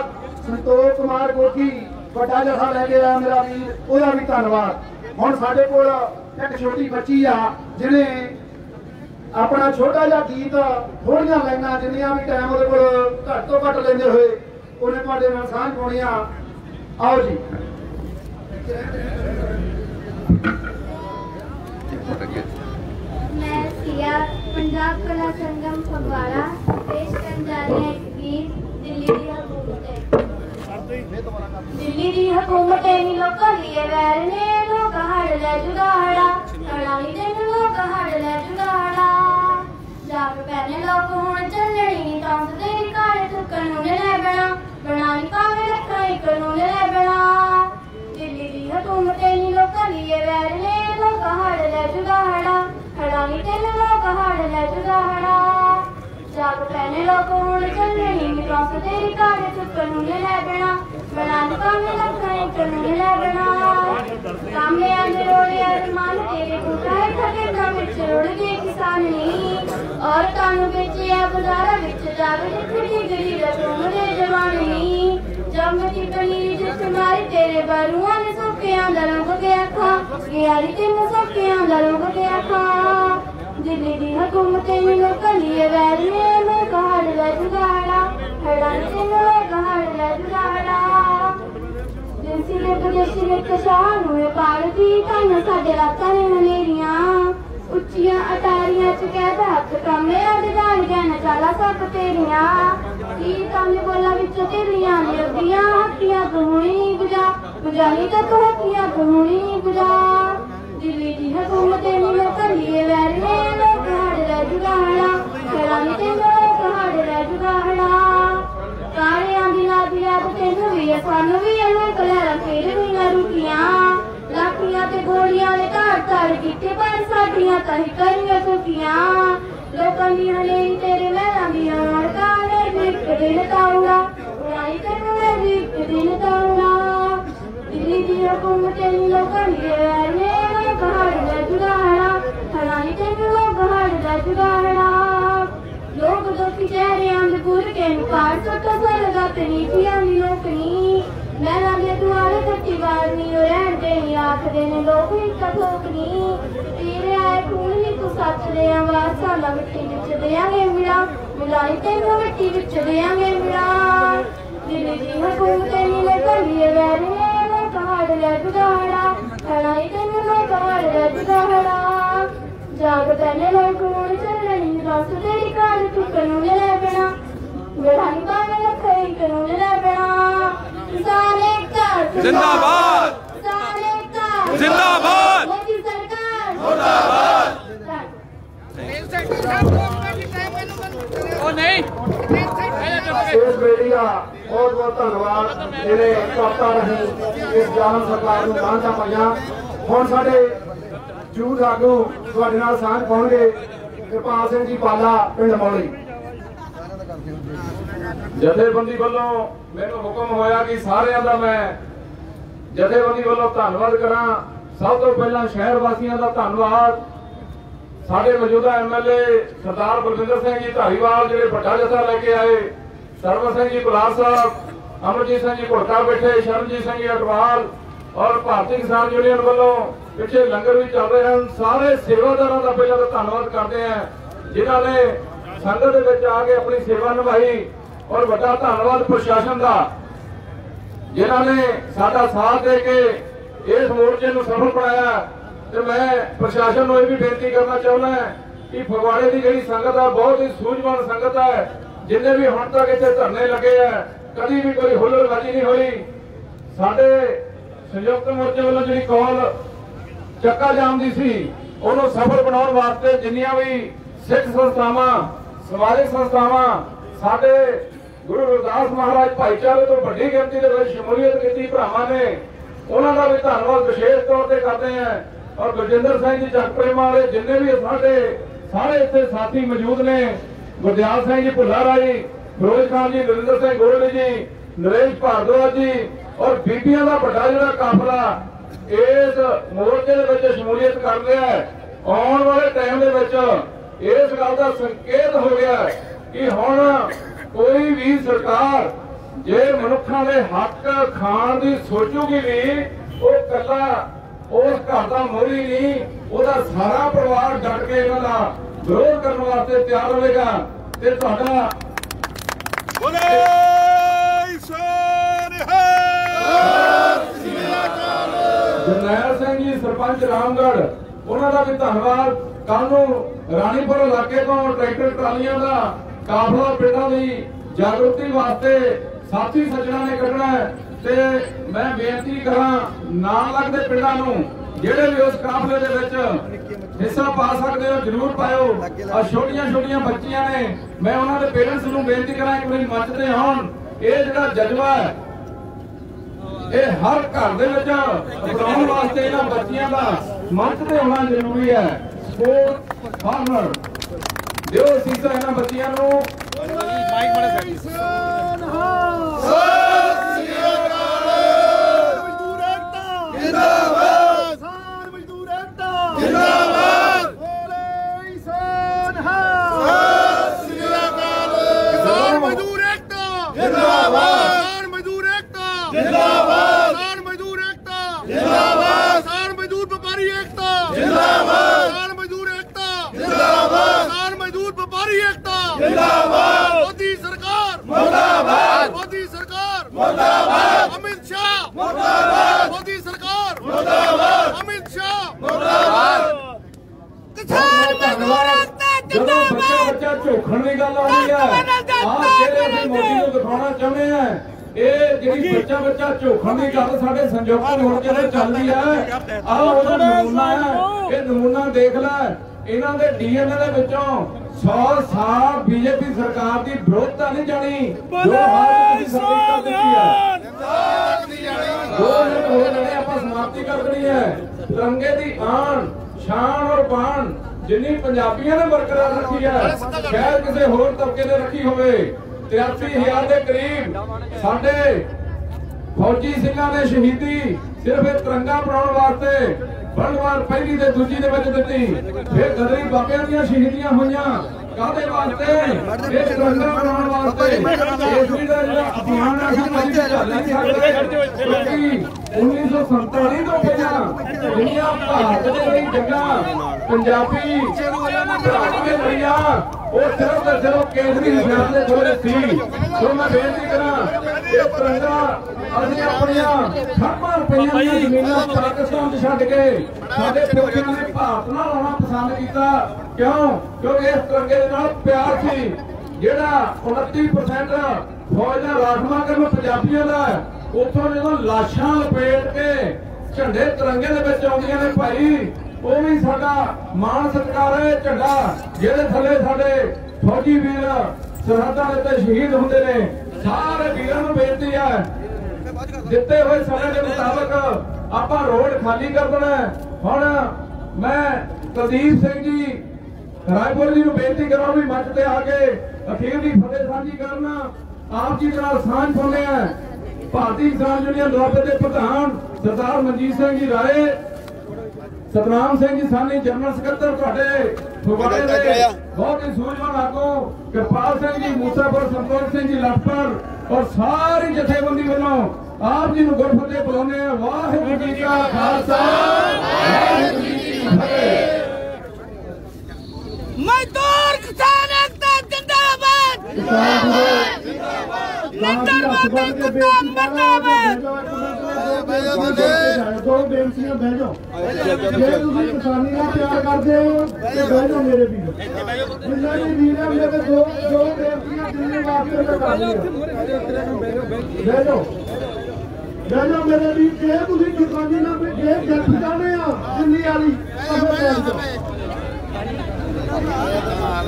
संतोष कुमार गोगी बड़ा जथा लेके आया मेरा वीर, उसका भी धन्नवाद। हुण साडे कोल एक छोटी बच्ची आ जिन्हें अपना छोटा जिहा गीत थोड़ियां लाइनां जिन्नियां भी टाइम उहदे कोल घट तो घट लेंदे होए उन्हें तुहाडे नाल साझ पाउणी आ। आओ जी। मैं सिया पंजाब कला संगम फगवाड़ा पेश करने जा रही है एक गीत दिल्ली दी हुकूमत। दिल्ली दी हुकूमत नी लोकां लिए वैर ने लोक हड़ लै जुगाड़ा, लड़ाई दिन लोक हड़ लै जुगाड़ा। जाग पैने लोक हुण चलणी नी तंसदे काले तू कानून लै बना, बनाई भावें लखां ही कानून लै बना। दिल्ली दी हुकूमत नी लोकां लिए वैर ने लोक हड़ लै जुगाड़ा, लड़ाई दिन लोक हड़ लै जुगाड़ा। जाग पैने लोक हुण चलणी नी तंसदे काले तू कानून लै बना, बनाता में लखाई कानून लै बना कामे आंदे रोड़े अरमान तेरे उठाए थके ना विच रुड़ गए किसान नहीं और कानू बेचे बाजारा विच जावे खड़ी गरी रटूमरे जवान नहीं जब मेरी कनीरी जिस मारी तेरे बारुआ ने सोकियां दरों गया खा यारी तेन सोकियां दरों गया खा दिल्ली दी हुकूमत ने लोकां लिए वैर ने मैं कहाड़ लै जुगाड़ा हड़ां तेन मैं कहाड़ लै जुगाड़ा जिंसी ने प्रदेशी ने कशान हुए पालती तन साडे रातां ने मलेरियां उच्चियां अटारियां च कहदा हक कामे अड जान गैन चाला सब तेरियां की कामे बोला विच तेरियां ने अगियां हट्टियां गहुणी गुजा मुजाही तक हट्टियां गहुणी गुजा दिल्ली दी हुकूमत ने लोकां लिए वैर ने मैं कहाड़ लै जुगाड़ा हड़ां तेन मैं कहाड़ लै जुगाड़ा कालियां दी लादी याद तेनू भी सानू भी मैं कलैरा फेर हुईयां रुकियां लाठियां ते गोलियां ने ताड़ कीते पर साडियां ताही करियां चुकियां लोकां दी हलेरी तेरे महलां दी अड़का ने एक दिन ताउड़ा उड़ाई तेनू एक दिन ताउड़ा दिल्ली दी हुकूमत ने लोकां दी ने मैं कहाड़ लै जुगाड़ा हड़ाई तेनू मैं कहाड़ लै जुगाड़ा लोग दुखी चेहरे अंधपुर के नुकार सुट सरगा ते नीतियां दी लोकनी मैना दे दुआरे कच्ची बारनी रहन देनी आखदे ने लोग एक ठोकनी तेरे आए खून ही तू सच दे आवाज साला मिट्टी विच देंगे मिला मिलाई तेनू मिट्टी विच देंगे मिला दिल्ली दी हुकूमत ने लोकां लिए वैर ने मैं कहाड़ लै जुगाड़ा हड़ाई तेनू मैं कहाड़ लै जुगाड़ा जाग पहले लोग कौन चलनी दस तेरी काल तू कानून लै बना बढ़ाई पावे लखाई कानून लै बना जिंदाबाद जिंदाबाद मोदी सरकार मुर्दाबाद ओ नहीं इस बेटी का बहुत बहुत धन्यवाद जिन्हें करता रही इस जाम सरकार ਨੂੰ ਸਾਂਝਾ ਪਾਈਆਂ ਹੁਣ ਸਾਡੇ ਜੂਥ ਆਗੂ ਤੁਹਾਡੇ ਨਾਲ ਸਾਂਝ ਪਾਉਣਗੇ ਕਿਰਪਾਲ ਸਿੰਘ ਜੀ ਪਾਲਾ ਪਿੰਡ ਮੌਲੀ ਜਥੇਬੰਦੀ ਵੱਲੋਂ ਮੈਨੂੰ ਹੁਕਮ ਹੋਇਆ ਕਿ ਸਾਰਿਆਂ ਦਾ ਮੈਂ ਜਥੇਬੰਦੀ ਵੱਲੋਂ ਧੰਨਵਾਦ ਕਰਾਂ ਸਭ ਤੋਂ ਪਹਿਲਾਂ ਸ਼ਹਿਰ ਵਾਸੀਆਂ ਦਾ ਧੰਨਵਾਦ ਸਾਡੇ ਮੌਜੂਦਾ ਐਮਐਲਏ ਸਰਦਾਰ ਬਲਵਿੰਦਰ ਸਿੰਘ ਜੀ ਧਾਰੀਵਾਲ ਜਿਹੜੇ ਵੱਡਾ ਜਥਾ ਲੈ ਕੇ ਆਏ ਸਰਵਨ ਸਿੰਘ ਜੀ ਬੁਲਾਰ ਸਾਹਿਬ ਅਮਰਜੀਤ ਸਿੰਘ ਜੀ ਘੋਟਾ ਬੈਠੇ ਸ਼ਰਨਜੀਤ ਸਿੰਘ ਜੀ ਅਟਵਾਲ ਔਰ ਭਾਰਤੀ ਕਿਸਾਨ ਯੂਨੀਅਨ ਵੱਲੋਂ ਪਿੱਛੇ ਲੰਗਰ ਵੀ ਚੱਲ ਰਹੇ ਹਨ ਸਾਰੇ ਸੇਵਾਦਾਰਾਂ ਦਾ ਪਹਿਲਾਂ ਤਾਂ ਧੰਨਵਾਦ ਕਰਦੇ ਹਾਂ ਜਿਨ੍ਹਾਂ ਨੇ ਸੰਗਤ ਦੇ ਵਿੱਚ ਆ ਕੇ ਆਪਣੀ ਸੇਵਾ ਨਿਭਾਈ ਔਰ ਵੱਡਾ ਧੰਨਵਾਦ ਪ੍ਰਸ਼ਾਸਨ ਦਾ ਜਿਨ੍ਹਾਂ ਨੇ ਸਾਡਾ ਸਾਥ ਦੇ ਕੇ ਇਸ ਮੋਰਚੇ ਨੂੰ ਸਫਲ ਬਣਾਇਆ ਤੇ ਮੈਂ ਪ੍ਰਸ਼ਾਸਨ ਨੂੰ ਇਹ ਵੀ ਬੇਨਤੀ ਕਰਨਾ ਚਾਹੁੰਦਾ ਕਿ ਫਗਵਾੜੇ ਦੀ ਜਿਹੜੀ ਸੰਗਤ ਆ ਬਹੁਤ ਹੀ ਸੂਝਵਾਨ ਸੰਗਤ ਹੈ ਜਿੰਨੇ ਵੀ ਹੁਣ ਤੱਕ ਇੱਥੇ ਧਰਨੇ ਲੱਗੇ ਆ ਕਦੀ ਵੀ ਕੋਈ ਹੁੱਲੜਬਾਜ਼ੀ ਨਹੀਂ ਹੋਈ ਸਾਡੇ ਸੰਯੁਕਤ ਮੋਰਚੇ ਵੱਲੋਂ ਜਿਹੜੀ ਕਾਲ ਚੱਕਾ ਜਾਮ ਦੀ ਸੀ ਉਹਨੂੰ ਸਫਲ ਬਣਾਉਣ ਵਾਸਤੇ ਜਿੰਨੀਆਂ ਵੀ ਸਿੱਖ ਸੰਸਥਾਵਾਂ ਸਮਾਜਿਕ ਸੰਸਥਾਵਾਂ ਸਾਡੇ ਗੁਰੂ ਰਵਿਦਾਸ ਮਹਾਰਾਜ ਭਾਈਚਾਰੇ ਤੋਂ ਵੱਡੀ ਗਿਣਤੀ ਦੇ ਵਿੱਚ ਸ਼ਮੂਲੀਅਤ ਕੀਤੀ ਭਰਾਵਾਂ ਨੇ ਉਹਨਾਂ ਦਾ ਵੀ ਧੰਨਵਾਦ ਵਿਸ਼ੇਸ਼ ਤੌਰ ਤੇ ਕਰਦੇ ਹਾਂ ਔਰ ਗੁਰਜਿੰਦਰ ਸਿੰਘ ਜੀ ਜਗਪ੍ਰੇਮਾ ਵਾਲੇ ਜਿੰਨੇ ਵੀ ਸਾਡੇ ਸਾਰੇ ਇੱਥੇ ਸਾਥੀ ਮੌਜੂਦ ਨੇ ਗੁਰਦਿਆਲ ਸਿੰਘ ਜੀ ਭੁੱਲਾ ਰਾਈ ਫਿਰੋਜ਼ ਖਾਨ ਜੀ ਨਰਿੰਦਰ ਸਿੰਘ ਗੋਰਲੀ ਜੀ ਨਰੇਸ਼ ਭਾਰਦਵਾਜ ਜੀ ਔਰ ਬੀਬੀਆਂ ਦਾ ਵੱਡਾ ਜਿਹੜਾ ਕਾਫਲਾ ਇਸ ਮੋਰਚੇ ਦੇ ਵਿੱਚ ਸ਼ਮੂਲੀਅਤ ਕਰ ਰਿਹਾ ਹੈ ਆਉਣ ਵਾਲੇ ਟਾਈਮ ਦੇ ਵਿੱਚ ਇਸ ਗੱਲ ਦਾ ਸੰਕੇਤ ਹੋ ਗਿਆ ਕਿ ਹੁਣ ਕੋਈ ਵੀ ਸਰਕਾਰ ਜੇ ਮਨੁੱਖਾਂ ਦੇ ਹੱਕ ਖਾਣ ਦੀ ਸੋਚੂਗੀ ਵੀ ਉਹ ਕੱਲਾ ਉਸ ਘਰ ਦਾ ਮੋਹਰੀ ਨਹੀਂ ਉਹਦਾ ਸਾਰਾ ਪਰਿਵਾਰ ਡਟ ਕੇ ਇਹਨਾਂ ਦਾ ਵਿਰੋਧ ਕਰਨ ਵਾਸਤੇ ਤਿਆਰ ਹੋਵੇਗਾ ਤੇ ਤੁਹਾਡਾ ਜਰਨੈਲ ਸਿੰਘ ਜੀ ਸਰਪੰਚ ਰਾਮਗੜ੍ਹ ਉਹਨਾਂ ਦਾ ਵੀ ਧੰਨਵਾਦ ਕੱਲ ਨੂੰ ਰਾਣੀਪੁਰ ਇਲਾਕੇ ਤੋਂ ਟਰੈਕਟਰ ਟਰਾਲੀਆਂ ਦਾ ਕਾਫਲਾ ਪਿੰਡਾਂ ਦੀ ਜਾਗਰੂਕਤੀ ਵਾਸਤੇ ਸਾਥੀ ਸੱਜਣਾ ਨੇ ਕੱਢਣਾ ਤੇ ਮੈਂ ਬੇਨਤੀ ਕਰਾਂ ਨਾਲ ਲੱਗਦੇ ਪਿੰਡਾਂ ਨੂੰ ਜਿਹੜੇ ਵੀ ਉਸ ਕਾਫਲੇ ਦੇ ਵਿੱਚ ਹਿੱਸਾ ਪਾ ਸਕਦੇ ਹੋ ਜਰੂਰ ਪਾਇਓ ਆ ਛੋਟੀਆਂ ਛੋਟੀਆਂ ਬੱਚੀਆਂ ਨੇ ਮੈਂ ਉਹਨਾਂ ਦੇ ਪੇਰੈਂਟਸ ਨੂੰ ਬੇਨਤੀ ਕਰਾਂ ਕਿ ਮੇਰੀ ਮੰਚ ਤੇ ਆਉਣ ਇਹ ਜਿਹੜਾ ਜਜ਼ਬਾ ਹੈ ਇਹ ਹਰ ਘਰ ਦੇ ਵਿੱਚ ਅਪਣਾਉਣ ਵਾਸਤੇ ਇਹਨਾਂ ਬੱਚੀਆਂ ਦਾ ਮੰਚ ਤੇ ਹੋਣਾ ਜ਼ਰੂਰੀ ਹੈ ਸਪੋਰਟ ਫਾਰਮਰ ਦਿਓ ਸੀਸਾ ਇਹਨਾਂ ਬੱਚੀਆਂ ਨੂੰ ਮਾਈਕ ਬੜਾ जिंदाबाद किसान मजदूर एकता जिंदाबाद किसान मजदूर एकता जिंदाबाद किसान मजदूर एकता जिंदाबाद किसान मजदूर एकता जिंदाबाद किसान मजदूर व्यापारी एकता जिंदाबाद किसान मजदूर एकता जिंदाबाद किसान मजदूर व्यापारी एकता जिंदाबाद मोदी सरकार मुर्दाबाद मोदी सरकार मुर्दाबाद अमित शाह मुर्दाबाद मोदी सरकार मुर्दाबाद अमित शाह मुर्दाबाद किसान मजदूर एकता जिंदाबाद बच्चा झोखण की गल आनी है मोदी को दिखाना चाहते हैं ये जी बच्चा बच्चा झोखण की गल साडे संयुक्त मोर्चे से चल रही है आ नमूना है ये नमूना देख लै इन्हां दे डीएनए दे विचों 100 साल बीजेपी सरकार की विरोधता नहीं जानी जो समाप्ति कर देनी है तिरंगे की आन शान और बान जिन्नी पंजाबियों ने बरकरार रखी है शायद किसी होर तबके ने रखी होवे 83,000 के करीब साडे फौजी सिंघां ने शहीदी सिर्फ एक तिरंगा बनाने वास्ते वर्ल्ड वार पहली ते दूजी दे विच दित्ती फिर गदरी बाबियां दीयां शहीदियां होईयां काहदे वास्ते ये तिरंगा बनाने वास्ते इस दा जिहड़ा अभियान है कभी चल नहीं सकदा क्योंकि 1947 तो पहला दुनिया भारत दे कई जगह पंजाबी भरावां लड़ियां वो सिर्फ ते सिर्फ केंद्री सरकार दे थोड़े सी तो मैं बेनती करा ये तिरंगा ਅਸੀਂ ਆਪਣੀਆਂ ਖਰਬਾਂ ਰੁਪਈਆਂ ਦੀਆਂ ਜ਼ਮੀਨਾਂ ਪਾਕਿਸਤਾਨ 'ਚ ਛੱਡ ਕੇ ਸਾਡੇ ਪੁਰਖਿਆਂ ਨੇ ਭਾਰਤ ਨਾਲ ਆਉਣਾ ਪਸੰਦ ਕੀਤਾ ਕਿਉਂ ਕਿਉਂਕਿ ਇਸ ਤਿਰੰਗੇ ਦੇ ਨਾਲ ਪਿਆਰ ਸੀ ਜਿਹੜਾ 29% ਫੌਜ ਦਾ ਰਾਖਵਾਂ ਕਰਨ ਪੰਜਾਬੀਆਂ ਦਾ ਉੱਥੋਂ ਜਦੋਂ ਲਾਸ਼ਾਂ ਲਪੇਟ ਕੇ ਝੰਡੇ ਤਿਰੰਗੇ ਦੇ ਵਿੱਚ ਆਉਂਦੀਆਂ ਨੇ ਭਾਈ ਉਹ ਵੀ ਸਾਡਾ ਮਾਣ ਸਤਿਕਾਰ ਹੈ ਝੰਡਾ ਜਿਹਦੇ ਥੱਲੇ ਸਾਡੇ ਫੌਜੀ ਵੀਰ ਸਰਹੱਦਾਂ ਦੇ ਉੱਤੇ ਸ਼ਹੀਦ ਹੁੰਦੇ ਨੇ ਸਾਰੇ ਵੀਰਾਂ ਨੂੰ ਬੇਨਤੀ ਹੈ ਦਿੱਤੇ ਹੋਏ ਸਮੇਂ ਦੇ ਮੁਤਾਬਕ ਆਪਾਂ ਰੋਡ ਖਾਲੀ ਕਰ ਦੇਣਾ ਹੁਣ ਮੈਂ ਕੁਲਦੀਪ ਸਿੰਘ ਜੀ ਰਾਏਪੁਰ ਜੀ ਨੂੰ ਬੇਨਤੀ ਕਰਾਂ ਵੀ ਮੰਚ ਤੇ ਆ ਕੇ ਅਖੀਰ ਦੀ ਫਤਿਹ ਸਾਂਝੀ ਕਰਨਾ ਆਪ ਜੀ ਦੇ ਨਾਲ ਸਾਂਝ ਪਾਉਂਦੇ ਆ ਭਾਰਤੀ ਕਿਸਾਨ ਯੂਨੀਅਨ ਦੁਆਬੇ ਦੇ ਪ੍ਰਧਾਨ ਸਰਦਾਰ ਮਨਜੀਤ ਸਿੰਘ ਜੀ ਰਾਏ सतनाम सिंह जी सानी जनरल सकत्तर ਤੁਹਾਡੇ ਫਗਵਾੜੇ ਦੇ बहुत ही सूझवान आगू कृपाल सिंह जी मूसापुर संतोष सिंह जी लखपत और सारी जथेबंदी वालों आप जी ਨੂੰ ਗੁਰਫਤਿਹ ਬੁਲਾਉਂਦੇ ਆ ਵਾਹਿਗੁਰੂ ਜੀ ਕਾ ਖਾਲਸਾ ਵਾਹਿਗੁਰੂ ਜੀ ਕੀ ਫਤਿਹ मजदूर किसान एकता जिंदाबाद जिंदाबाद दो बेनतियां बह जाओ जे तुसीं किसानी नाल प्यार करदे हो ते बह जाओ मेरे वीर जिन्ना भी वीर है मेरे दो बेनतियां दिल्ली वास्ते मैं कर रही हूं बह जाओ मेरे वीर जे तुसीं किसानी नाल जे जट चाहते आ दिल्ली वाली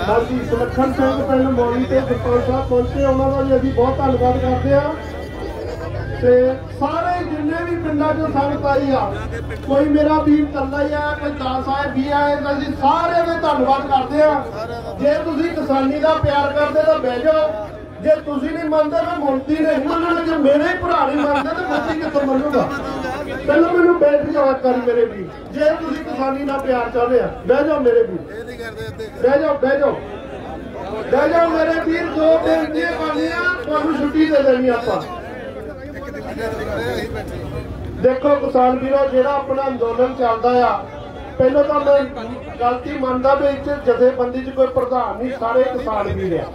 बाकी सुलखन सिंह पिंड मौली ते सरपंच साहब पहुंचे उन्होंने भी अभी बहुत धन्यवाद करते हैं ते सारे जिन्ने भी पिंडा चो संगत आई आ कोई मेरा वीर कल्ला ही है कोई 10 आए 20 आए असं सारे का धन्यवाद करते हैं जे तुसीं किसानी का प्यार करते तो बह जाओ जे तुसीं नहीं मनते मैं मुंती नहीं मनना जे मेरे ही भरा नहीं मनते तो मुंती कितों मनूंगा पहले मैनूं बेनती जवाब कर मेरे वीर जे तुसीं किसानी का प्यार चाहते हैं बह जाओ मेरे वीर बह जाओ मेरे वीर दो बेनतियां करनियां तुहानूं छुट्टी दे देनी आपां देखो किसान वीरों जिहड़ा अपना अंदोलन चलदा आ पहले तो मैं गलती मानदा भी इत्थे जथेबंदी च कोई प्रधान नहीं सारे किसान वीर आ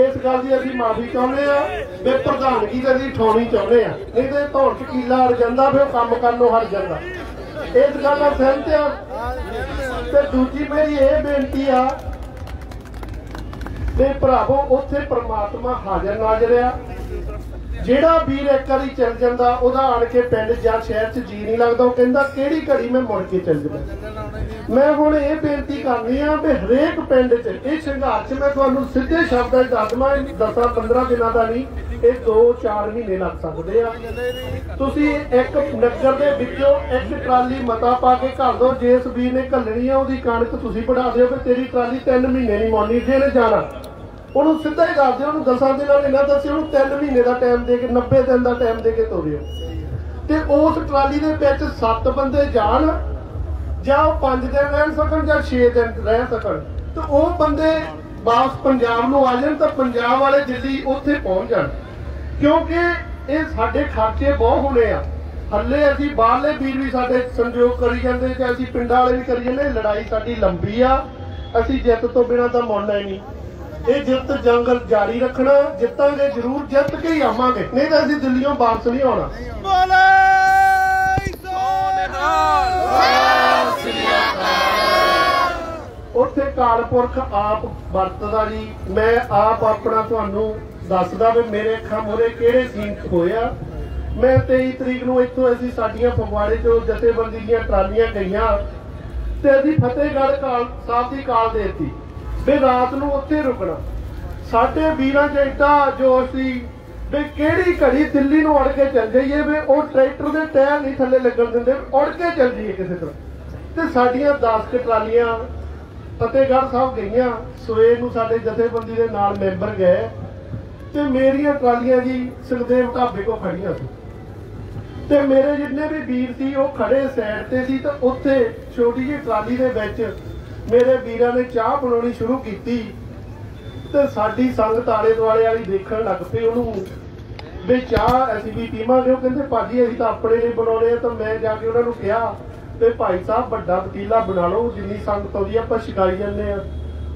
इस गल की असीं माफी चाहुंदे आ भी प्रधानगी ते असीं ठाउणी चाहुंदे आ नहीं तो धौड़ च कीला अड़ जांदा फिर काम करनों हट जांदा इस गल नाल सहमत आ ते दूजी मेरी ये बेनती आ ते भरावो उत्थे परमात्मा हाजिर नाज़र आ ਜਿਹੜਾ ਵੀਰ ਇੱਕ ਵਾਰੀ ਚੱਲ ਜਾਂਦਾ ਉਹਦਾ ਆਣ ਕੇ ਪਿੰਡ ਜਾਂ ਸ਼ਹਿਰ 'ਚ ਜੀ ਨਹੀਂ ਲੱਗਦਾ ਉਹ ਕਹਿੰਦਾ ਕਿਹੜੀ ਘੜੀ ਮੈਂ ਮੁੜ ਕੇ ਚੱਲ ਜਾਵਾਂ ਮੈਂ ਹੁਣ ਇਹ ਬੇਨਤੀ ਕਰਨੀ ਆ ਵੀ ਹਰੇਕ ਪਿੰਡ 'ਚ ਇਹ ਸੰਘਰਸ਼ ਮੈਂ ਤੁਹਾਨੂੰ ਸਿੱਧੇ ਸ਼ਬਦਾਂ 'ਚ ਦੱਸ ਦਵਾਂ 10-15 ਦਿਨਾਂ ਦਾ ਨਹੀਂ ਇਹ 2-4 ਮਹੀਨੇ ਲੱਗ ਸਕਦੇ ਆ ਤੁਸੀਂ ਇੱਕ ਨਗਰ ਦੇ ਵਿੱਚੋਂ ਇੱਕ ਟਰਾਲੀ ਮਤਾ ਪਾ ਕੇ ਘੱਲ ਦਿਓ ਜਿਸ ਵੀਰ ਨੇ ਘੱਲਣੀ ਆ ਉਹਦੀ ਕਣਕ ਤੁਸੀਂ ਵਧਾ ਦਿਓ ਕਿ ਤੇਰੀ ਟਰਾਲੀ 3 ਮਹੀਨੇ ਨਹੀਂ ਮੋੜਨੀ ਜਿਹਨੇ ਜਾਣਾ ਉਹਨੂੰ ਸਿੱਧਾ ਹੀ ਦੱਸ ਦਿਓ ਉਹਨੂੰ 10 ਦਿਨਾਂ ਲਈ ਨਾ ਦੱਸਿਓ ਉਹਨੂੰ 3 ਮਹੀਨੇ ਦਾ ਟਾਈਮ ਦੇ ਕੇ 90 ਦਿਨ ਦਾ ਟਾਈਮ ਦੇ ਕੇ ਤੋਰਿਓ ਤੇ ਉਸ ਟਰਾਲੀ ਦੇ ਵਿੱਚ 7 ਬੰਦੇ ਜਾਣ ਜਾਂ ਉਹ 5 ਦਿਨ ਰਹਿ ਸਕਣ ਜਾਂ 6 ਦਿਨ ਰਹਿ ਸਕਣ ਤੇ ਉਹ ਬੰਦੇ ਵਾਪਸ ਪੰਜਾਬ ਨੂੰ ਆ ਜਾਣ ਤਾਂ ਪੰਜਾਬ ਵਾਲੇ ਦਿੱਲੀ ਉੱਥੇ ਪਹੁੰਚ ਜਾਣ ਕਿਉਂਕਿ ਇਹ ਸਾਡੇ ਖਰਚੇ ਬਹੁਤ ਹੋਣੇ ਆ। ਹੱਲੇ ਅਸੀਂ ਬਾਹਰਲੇ ਵੀਰ ਵੀ ਸਾਡੇ ਸੰਯੋਗ ਕਰੀ ਜਾਂਦੇ ਕਿ ਅਸੀਂ ਪਿੰਡਾਂ ਵਾਲੇ ਵੀ ਕਰੀ ਜਾਂਦੇ। ਲੜਾਈ ਸਾਡੀ ਲੰਬੀ ਆ, ਅਸੀਂ ਜਿੱਤ ਤੋਂ ਬਿਨਾਂ ਤਾਂ ਮੁੜਨਾ ਹੀ ਨਹੀਂ। ਇਹ ਜਿੱਤ ਜੰਗਲ ਜਾਰੀ ਰੱਖਣਾ, ਜਿੱਤਾਂਗੇ ਜ਼ਰੂਰ, ਜਿੱਤ ਕੇ ਹੀ ਆਵਾਂਗੇ, ਨਹੀਂ ਤਾਂ ਅਸੀਂ ਦਿੱਲੀੋਂ ਵਾਪਸ ਨਹੀਂ ਆਉਣਾ। ਉੱਥੇ ਅਕਾਲ ਪੁਰਖ ਆਪ ਵਰਤਦਾ ਜੀ। ਮੈਂ ਆਪ ਆਪਣਾ ਤੁਹਾਨੂੰ ਦੱਸਦਾ ਵੀ ਮੇਰੇ ਅੱਖਾਂ ਮੂਹਰੇ ਕਿਹੜੇ ਸੀਨ ਹੋਇਆ। ਮੈਂ 23 ਤਰੀਕ ਨੂੰ ਇੱਥੋਂ ਅਸੀਂ ਸਾਡੀਆਂ ਫਗਵਾੜੇ ਤੋਂ ਜਥੇਬੰਦੀ ਦੀਆਂ ਟਰਾਲੀਆਂ ਗਈਆਂ ਤੇ ਅਸੀਂ ਫਤਿਹਗੜ੍ਹ ਸਾਹਿਬ ਦੀ ਕਾਲ ਦੇ ਦਿੱਤੀ ਵੀ ਰਾਤ ਨੂੰ ਉੱਥੇ ਰੁਕਣਾ। ਸਾਡੇ ਵੀਰਾਂ 'ਚ ਏਡਾ ਜੋਸ਼ ਸੀ ਵੀ ਕਿਹੜੀ ਘੜੀ ਦਿੱਲੀ ਨੂੰ ਉੜ ਕੇ ਚੱਲ ਜਾਈਏ, ਵੀ ਉਹ ਟਰੈਕਟਰ ਦੇ ਟਾਇਰ ਨਹੀਂ ਥੱਲੇ ਲੱਗਣ ਦਿੰਦੇ, ਉੜ ਕੇ ਚੱਲ ਜਾਈਏ ਕਿਸੇ ਤਰ੍ਹਾਂ। ਤੇ ਸਾਡੀਆਂ 10 ਕੁ ਟਰਾਲੀਆਂ ਫਤਿਹਗੜ੍ਹ ਸਾਹਿਬ ਗਈਆਂ। ਸਵੇਰ ਨੂੰ ਸਾਡੇ ਜਥੇਬੰਦੀ ਦੇ ਨਾਲ ਮੈਂਬਰ ਗਏ ਤੇ ਮੇਰੀਆਂ ਟਰਾਲੀਆਂ ਜੀ ਸੁਖਦੇਵ ਢਾਬੇ ਕੋਲ ਖੜੀਆਂ ਸੀ ਤੇ ਮੇਰੇ ਜਿੰਨੇ ਵੀ ਵੀਰ ਸੀ ਉਹ ਖੜੇ ਸਾਈਡ ਤੇ ਸੀ। ਤੇ ਉੱਥੇ ਛੋਟੀ ਜਿਹੀ ਟਰਾਲੀ ਦੇ ਵਿੱਚ ਮੇਰੇ ਵੀਰਾਂ ਨੇ ਚਾਹ ਬਣਾਉਣੀ ਸ਼ੁਰੂ ਕੀਤੀ ਤੇ ਸਾਡੀ ਸੰਗਤ ਆਲੇ ਦੁਆਲੇ ਵਾਲੀ ਦੇਖਣ ਲੱਗ ਪਈ ਉਹਨੂੰ ਵੀ ਚਾਹ ਅਸੀਂ ਵੀ ਪੀਵਾਂਗੇ। ਉਹ ਕਹਿੰਦੇ ਭਾਜੀ ਅਸੀਂ ਤਾਂ ਆਪਣੇ ਲਈ ਬਣਾਉਣੇ ਆ। ਤਾਂ ਮੈਂ ਜਾ ਕੇ ਉਹਨਾਂ ਨੂੰ ਕਿਹਾ ਤੇ ਭਾਈ ਸਾਹਿਬ ਵੱਡਾ ਪਤੀਲਾ ਬਣਾ ਲਓ, ਜਿੰਨੀ ਸੰਗਤ ਆਉਂਦੀ ਆਪਾਂ ਛਕਾਈ ਜਾਂਦੇ ਆ।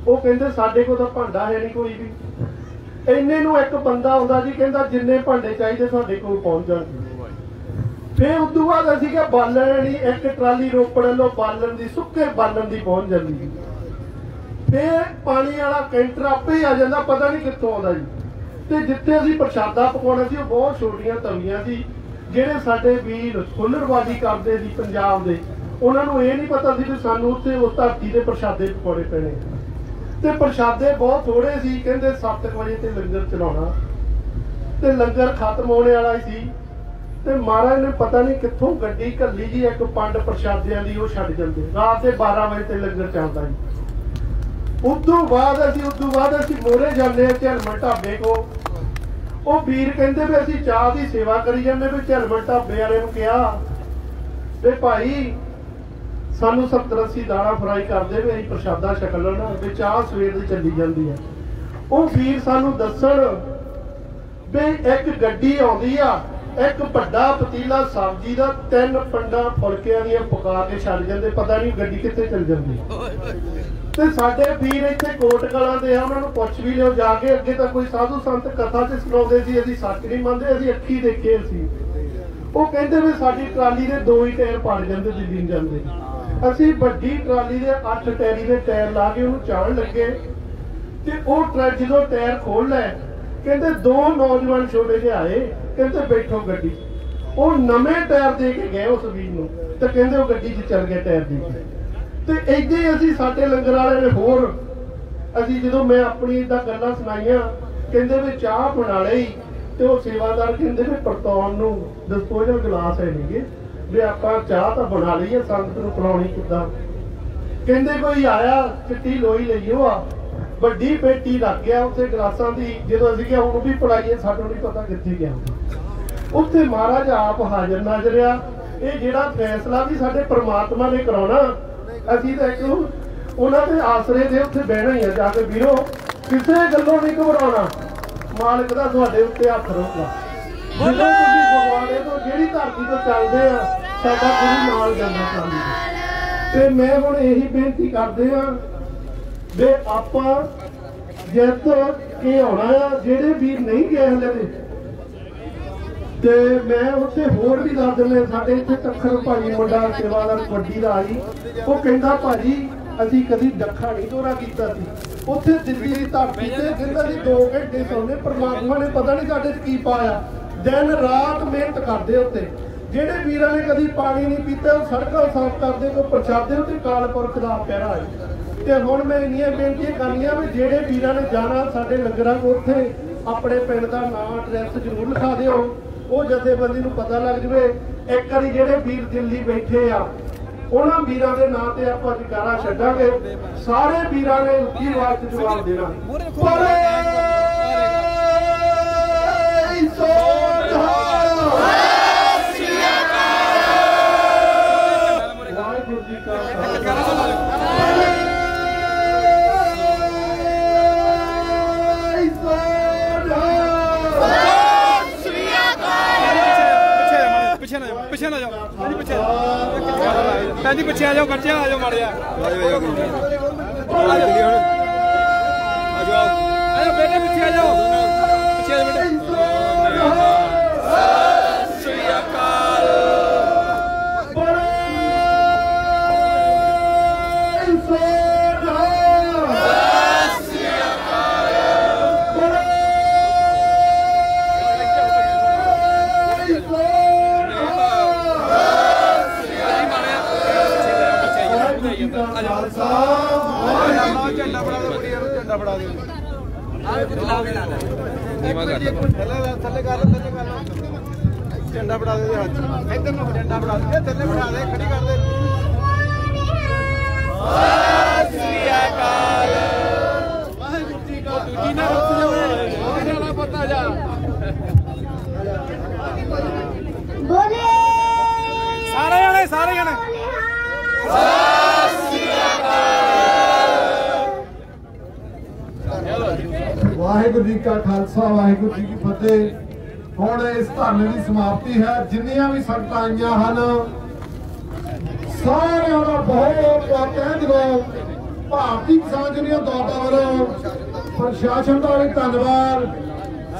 ਉਹ ਕਹਿੰਦੇ ਸਾਡੇ ਕੋਲ ਤਾਂ ਭਾਂਡਾ ਹੈ ਨਹੀਂ ਕੋਈ ਵੀ। ਇੰਨੇ ਨੂੰ ਇੱਕ ਬੰਦਾ ਆਉਂਦਾ ਜੀ, ਕਹਿੰਦਾ ਜਿੰਨੇ ਭਾਂਡੇ ਚਾਹੀਦੇ ਤੁਹਾਡੇ ਕੋਲ ਪਹੁੰਚ ਜਾਣਗੇ। ਫਿਰ ਉਸ ਤੋਂ ਬਾਅਦ ਅਸੀਂ ਕਿਹਾ ਬਾਲਣ ਨਹੀਂ, ਇੱਕ ਟਰਾਲੀ ਰੋਪੜ ਵੱਲੋਂ ਬਾਲਣ ਦੀ, ਸੁੱਕੇ ਬਾਲਣ ਦੀ ਪਹੁੰਚ ਜਾਂਦੀ। ਫਿਰ ਪਾਣੀ ਵਾਲਾ ਕੈਂਟਰ ਆਪੇ ਹੀ ਆ ਜਾਂਦਾ, ਪਤਾ ਨਹੀਂ ਕਿੱਥੋਂ ਆਉਂਦਾ ਜੀ। ਤੇ ਜਿੱਥੇ ਅਸੀਂ ਪ੍ਰਸ਼ਾਦਾ ਪਕਾਉਣਾ ਸੀ ਉਹ ਬਹੁਤ ਛੋਟੀਆਂ ਤਵੀਆਂ ਸੀ। ਜਿਹੜੇ ਸਾਡੇ ਵੀਰ ਹੁਨਰਬਾਜ਼ੀ ਕਰਦੇ ਸੀ ਪੰਜਾਬ ਦੇ, ਉਹਨਾਂ ਨੂੰ ਇਹ ਨਹੀਂ ਪਤਾ ਸੀ ਵੀ ਸਾਨੂੰ ਉੱਥੇ ਉਸ ਧਰਤੀ ਦੇ ਪ੍ਰਸ਼ਾਦੇ ਪਕਾਉਣੇ ਪੈਣੇ। ਤੇ ਪ੍ਰਸ਼ਾਦੇ ਬਹੁਤ ਥੋੜੇ ਸੀ, ਕਹਿੰਦੇ 7 ਵਜੇ ਤੇ ਲੰਗਰ ਚਲਾਉਣਾ ਤੇ ਲੰਗਰ ਖਤਮ ਹੋਣੇ ਵਾਲਾ ਸੀ। ਤੇ ਮਹਾਰਾਜ ਨੇ ਪਤਾ ਨਹੀਂ ਕਿੱਥੋਂ ਗੱਡੀ ਘੱਲੀ ਜੀ, ਇੱਕ ਪੰਡ ਪ੍ਰਸ਼ਾਦਿਆਂ ਦੀ, ਉਹ ਛੱਡ ਜਾਂਦੇ। ਰਾਤ ਦੇ 12 ਵਜੇ ਤੇ ਲੰਗਰ ਚੱਲਦਾ ਜੀ। ਉਦੋਂ ਬਾਅਦ ਅਸੀਂ ਮੋਰੇ ਜਾਂਦੇ ਆ ਝਲਮਣ ਢਾਬੇ ਕੋ। ਉਹ ਵੀਰ ਕਹਿੰਦੇ ਵੀ ਅਸੀਂ ਚਾਹ ਦੀ ਸੇਵਾ ਕਰੀ ਜਾਂਦੇ ਵੀ ਝਲਮਣ ਢਾਬੇ ਵਾਲੇ ਨੂੰ ਕਿਹਾ ਵੀ ਭਾਈ ਸਾਨੂੰ 70-80 ਦਾਣਾ ਫਰਾਈ ਕਰਦੇ ਵੀ ਅਸੀਂ ਪ੍ਰਸ਼ਾਦਾ ਛਕ ਲੈਣਾ, ਵੀ ਚਾਹ ਸਵੇਰ ਦੀ ਚੱਲੀ ਜਾਂਦੀ ਹੈ। ਉਹ ਵੀਰ ਸਾਨੂੰ ਦੱਸਣ ਵੀ ਇੱਕ ਗੱਡੀ ਆਉਂਦੀ ਆ, ਇੱਕ ਵੱਡਾ ਪਤੀਲਾ ਸਬਜ਼ੀ ਦਾ 3 ਪੰਡਾਂ ਫੁਲਕਿਆਂ ਦੀਆਂ ਪਕਾ ਕੇ ਛੱਡ ਜਾਂਦੇ, ਪਤਾ ਨਹੀਂ ਗੱਡੀ ਕਿੱਥੇ ਚੱਲ ਜਾਂਦੀ। ਤੇ ਸਾਡੇ ਵੀਰ ਇੱਥੇ ਕੋਟ ਕਲਾਂ ਦੇ ਆ, ਉਹਨਾਂ ਨੂੰ ਪੁੱਛ ਵੀ ਲਿਓ ਜਾ ਕੇ। ਅੱਗੇ ਤਾਂ ਕੋਈ ਸਾਧੂ ਸੰਤ ਕਥਾ ਤੇ ਸੁਣਾਉਂਦੇ ਸੀ, ਅਸੀਂ ਸੱਚ ਨਹੀਂ ਮੰਨਦੇ, ਅਸੀਂ ਅੱਖੀ ਦੇਖੇ ਸੀ। ਉਹ ਕਹਿੰਦੇ ਵੀ ਸਾਡੀ ਟਰਾਲੀ ਦੇ 2 ਹੀ ਟਾਇਰ ਪੜ ਜਾਂਦੇ ਦਿੱਲੀ ਨੂੰ ਜਾਂਦੇ। ਅਸੀਂ ਵੱਡੀ ਟਰਾਲੀ ਦੇ 8 ਟਾਇਰੀ ਦੇ ਟਾਇਰ ਲਾ ਕੇ ਉਹਨੂੰ ਚਾੜਨ ਲੱਗੇ ਤੇ ਉਹ ਟਰੱਕ ਜਦੋਂ ਟਾਇਰ ਖੋਲ ਲੈ, ਕਹਿੰਦੇ 2 ਨੌਜਵਾਨ ਛੋਟੇ ਜਿਹੇ ਆਏ, ਕਹਿੰਦੇ ਬੈਠੋ ਗੱਡੀ। ਉਹ ਨਵੇਂ ਟਾਇਰ ਦੇ ਕੇ ਗਏ ਉਸ ਵੀਰ ਨੂੰ ਤੇ ਕਹਿੰਦੇ ਉਹ ਗੱਡੀ 'ਚ ਚੱਲ ਗਏ ਟਾਇਰ ਦੇ ਕੇ। ਤੇ ਏਦਾਂ ਹੀ ਅਸੀਂ ਸਾਡੇ ਲੰਗਰ ਵਾਲੇ ਨੇ ਹੋਰ ਅਸੀਂ ਜਦੋਂ ਮੈਂ ਆਪਣੀ ਏਦਾਂ ਗੱਲਾਂ ਸੁਣਾਈਆਂ, ਕਹਿੰਦੇ ਵੀ ਚਾਹ ਬਣਾ ਲਈ ਤੇ ਉਹ ਸੇਵਾਦਾਰ ਕਹਿੰਦੇ ਵੀ ਪਰਤੌਣ ਨੂੰ ਡਿਸਪੋਜ਼ਲ ਗਲਾਸ ਹੈ ਨਹੀਂਗੇ, ਵੀ ਆਪਾਂ ਚਾਹ ਤਾਂ ਬਣਾ ਲਈਏ, ਸੰਗਤ ਨੂੰ ਪਿਲਾਉਣੀ ਕਿੱਦਾਂ। ਕਹਿੰਦੇ ਕੋਈ ਆਇਆ ਚਿੱਟੀ ਲੋਈ ਲਈਓ ਆ, ਵੱਡੀ ਪੇਟੀ ਰੱਖ ਗਿਆ ਉੱਥੇ ਗਲਾਸਾਂ ਦੀ। ਜਦੋਂ ਅਸੀਂ ਕਿਹਾ ਹੁਣ ਵੀ ਪਿਲਾਈਏ, ਸਾਨੂੰ ਨਹੀਂ ਪਤਾ ਕਿੱਥੇ ਗਿਆ। ਉੱਥੇ ਮਹਾਰਾਜ ਆਪ ਹਾਜ਼ਰ ਨਾਜ਼ਰ ਆ। ਇਹ ਜਿਹੜਾ ਫੈਸਲਾ ਵੀ ਸਾਡੇ ਪ੍ਰਮਾਤਮਾ ਨੇ ਕਰਾਉਣਾ, ਅਸੀਂ ਤਾਂ ਇੱਕ ਉਹਨਾਂ ਦੇ ਆਸਰੇ ਦੇ ਉੱਥੇ ਬਹਿਣਾ ਹੀ ਆ ਜਾ ਕੇ। ਵੀਰੋ ਕਿਸੇ ਗੱਲੋਂ ਨਹੀਂ ਘਬਰਾਉਣਾ, ਮਾਲਕ ਦਾ ਤੁਹਾਡੇ ਉੱਤੇ ਹੱਥ ਰਹੂਗਾ। ਜਦੋਂ ਤੁਸੀਂ ਭਗਵਾਨੇ ਤੋਂ ਜਿਹੜੀ ਧਰਤੀ ਤੋਂ ਚੱਲਦੇ ਆ, ਸਾਡਾ ਗੁਰੂ ਨਾਲ ਜਾਂਦਾ ਚਾਹੁੰਦਾ। ਤੇ ਮੈਂ ਹੁਣ ਇਹੀ ਬੇਨਤੀ ਕਰਦੇ ਆ ਵੀ ਆਪਾਂ ਜਿੱਤ ਕੇ ਆਉਣਾ ਆ। ਜਿਹੜੇ ਵੀਰ ਨਹੀਂ ਗਏ ਹਲੇ ਤੇ ਮੈਂ ਉੱਥੇ ਹੋਰ ਵੀ ਦੱਸ ਦਿੰਦੇ। ਸਾਡੇ ਇੱਥੇ ਤੱਖਰ ਭਾਜੀ ਮੁੰਡਾ ਸੇਵਾਦਾਰ ਕਬੱਡੀ ਦਾ ਆਈ, ਉਹ ਕਹਿੰਦਾ ਭਾਜੀ ਅਸੀਂ ਕਦੀ ਦੱਖਾ ਨਹੀਂ ਦੌਰਾ ਕੀਤਾ ਸੀ। ਉੱਥੇ ਦਿੱਲੀ ਦੀ ਧਰਤੀ ਤੇ ਕਹਿੰਦਾ ਸੀ 2 ਘੰਟੇ ਸੌਂਦੇ, ਪਰਮਾਤਮਾ ਨੇ ਪਤਾ ਨਹੀਂ ਸਾਡੇ 'ਚ ਕੀ ਪਾਇਆ। ਦਿਨ ਰਾਤ ਮਿਹਨਤ ਕਰਦੇ ਉੱਤੇ। ਜਿਹੜੇ ਵੀਰਾਂ ਨੇ ਕਦੀ ਪਾਣੀ ਨਹੀਂ ਪੀਤਾ ਉਹ ਸੜਕਾਂ ਸਾਫ਼ ਕਰਦੇ, ਕੋਈ ਪ੍ਰਸ਼ਾਦੇ ਉੱਤੇ ਅਕਾਲ ਪੁਰਖ ਦਾ ਪਿਆਰਾ ਹੈ। ਤੇ ਹੁਣ ਮੈਂ ਇੰਨੀਆਂ ਬੇਨਤੀਆਂ ਕਰਨੀਆਂ ਵੀ ਜਿਹੜੇ ਵੀਰਾਂ ਨੇ ਜਾਣਾ ਸਾਡੇ ਲੰਗਰਾਂ ਕੋਲ, ਉੱਥੇ ਆਪਣੇ ਪਿੰਡ ਦਾ ਨਾਮ ਐਡਰੈਸ ਜ਼ਰੂਰ ਲਿਖਾ ਦਿਓ, ਉਹ ਜਥੇਬੰਦੀ ਨੂੰ ਪਤਾ ਲੱਗ ਜਵੇ। ਇੱਕ ਵਾਰੀ ਜਿਹੜੇ ਵੀਰ ਦਿੱਲੀ ਬੈਠੇ ਆ ਉਹਨਾਂ ਵੀਰਾਂ ਦੇ ਨਾਂ ਤੇ ਆਪਾਂ ਜਕਾਰਾ ਛੱਡਾਂਗੇ। ਸਾਰੇ ਵੀਰਾਂ ਨੇ ਉੱਚੀ ਆਵਾਜ਼ 'ਚ ਜਵਾਬ ਦੇਣਾ, ਸਤਿ ਸ਼੍ਰੀ ਅਕਾਲ। ਵਾਹਿਗੁਰੂ ਜੀ ਕਾ ਪਿੱਛੇ ਨਾ ਜਾਓ ਪਿੱਛੇ ਪਿੱਛੇ ਆ ਜਾਓ ਬੱਚੇ ਆ ਜਾਓ ਮਾੜਿਆ ਆ ਜਾਓ ਬੇਟੇ ਪਿੱਛੇ ਆ ਜਾਓ ਪਿੱਛੇ ਆ ਬੇਟੇ ਸਤਿ ਸ੍ਰੀ ਅਕਾਲ ਝੰਡਾ ਫੜਾ ਦੇ ਕੁੜੀ ਨੂੰ ਝੰਡਾ ਫੜਾ ਦੇ ਥੱਲੇ ਕਰ ਝੰਡਾ ਫੜਾ ਦੇ ਹੱਥ ਇੱਧਰ ਨੂੰ ਝੰਡਾ ਫੜਾ ਦੇ ਥੱਲੇ ਫੜਾ ਦੇ ਖੜੀ ਕਰ ਦੇ ਸਤਿ ਸ੍ਰੀ ਅਕਾਲ ਵਾਹਿਗੁਰੂ ਜੀ ਕਾ ਦੂਜੀ ਨਾ ਰੁੱਤ ਪਤਾ ਜਾ ਬੋਲੇ ਸਾਰੇ ਜਣੇ ਵਾਹਿਗੁਰੂ ਜੀ ਕਾ ਖਾਲਸਾ ਵਾਹਿਗੁਰੂ ਜੀ ਕੀ ਫਤਿਹ। ਹੁਣ ਇਸ ਧਰਨੇ ਦੀ ਸਮਾਪਤੀ ਹੈ। ਜਿੰਨੀਆਂ ਵੀ ਸੰਗਤਾਂ ਆਈਆਂ ਹਨ ਸਾਰਿਆਂ ਦਾ ਬਹੁਤ ਤਹਿ ਦਿਲੋਂ ਭਾਰਤੀ ਕਿਸਾਨ ਯੂਨੀਅਨ ਦੋਦਾ ਵੱਲੋਂ ਪ੍ਰਸ਼ਾਸਨ ਦਾ ਵੀ ਧੰਨਵਾਦ।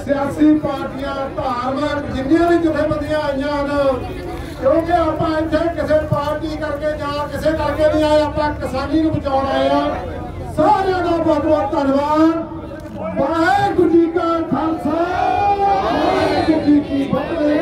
ਸਿਆਸੀ ਪਾਰਟੀਆਂ ਧਾਰਮਿਕ ਜਿੰਨੀਆਂ ਵੀ ਜਥੇਬੰਦੀਆਂ ਆਈਆਂ ਹਨ ਕਿਉਂਕਿ ਆਪਾਂ ਇੱਥੇ ਕਿਸੇ ਪਾਰਟੀ ਕਰਕੇ ਜਾਂ ਕਿਸੇ ਕਰਕੇ ਨਹੀਂ ਆਏ, ਆਪਾਂ ਕਿਸਾਨੀ ਨੂੰ ਬਚਾਉਣ ਆਏ ਆ। ਸਾਰਿਆਂ ਦਾ ਬਹੁਤ ਬਹੁਤ ਧੰਨਵਾਦ। ਵਾਹਿਗੁਰੂ ਜੀ ਕਾ ਖਾਲਸਾ ਵਾਹਿਗੁਰੂ ਜੀ ਕੀ ਫਤਿਹ।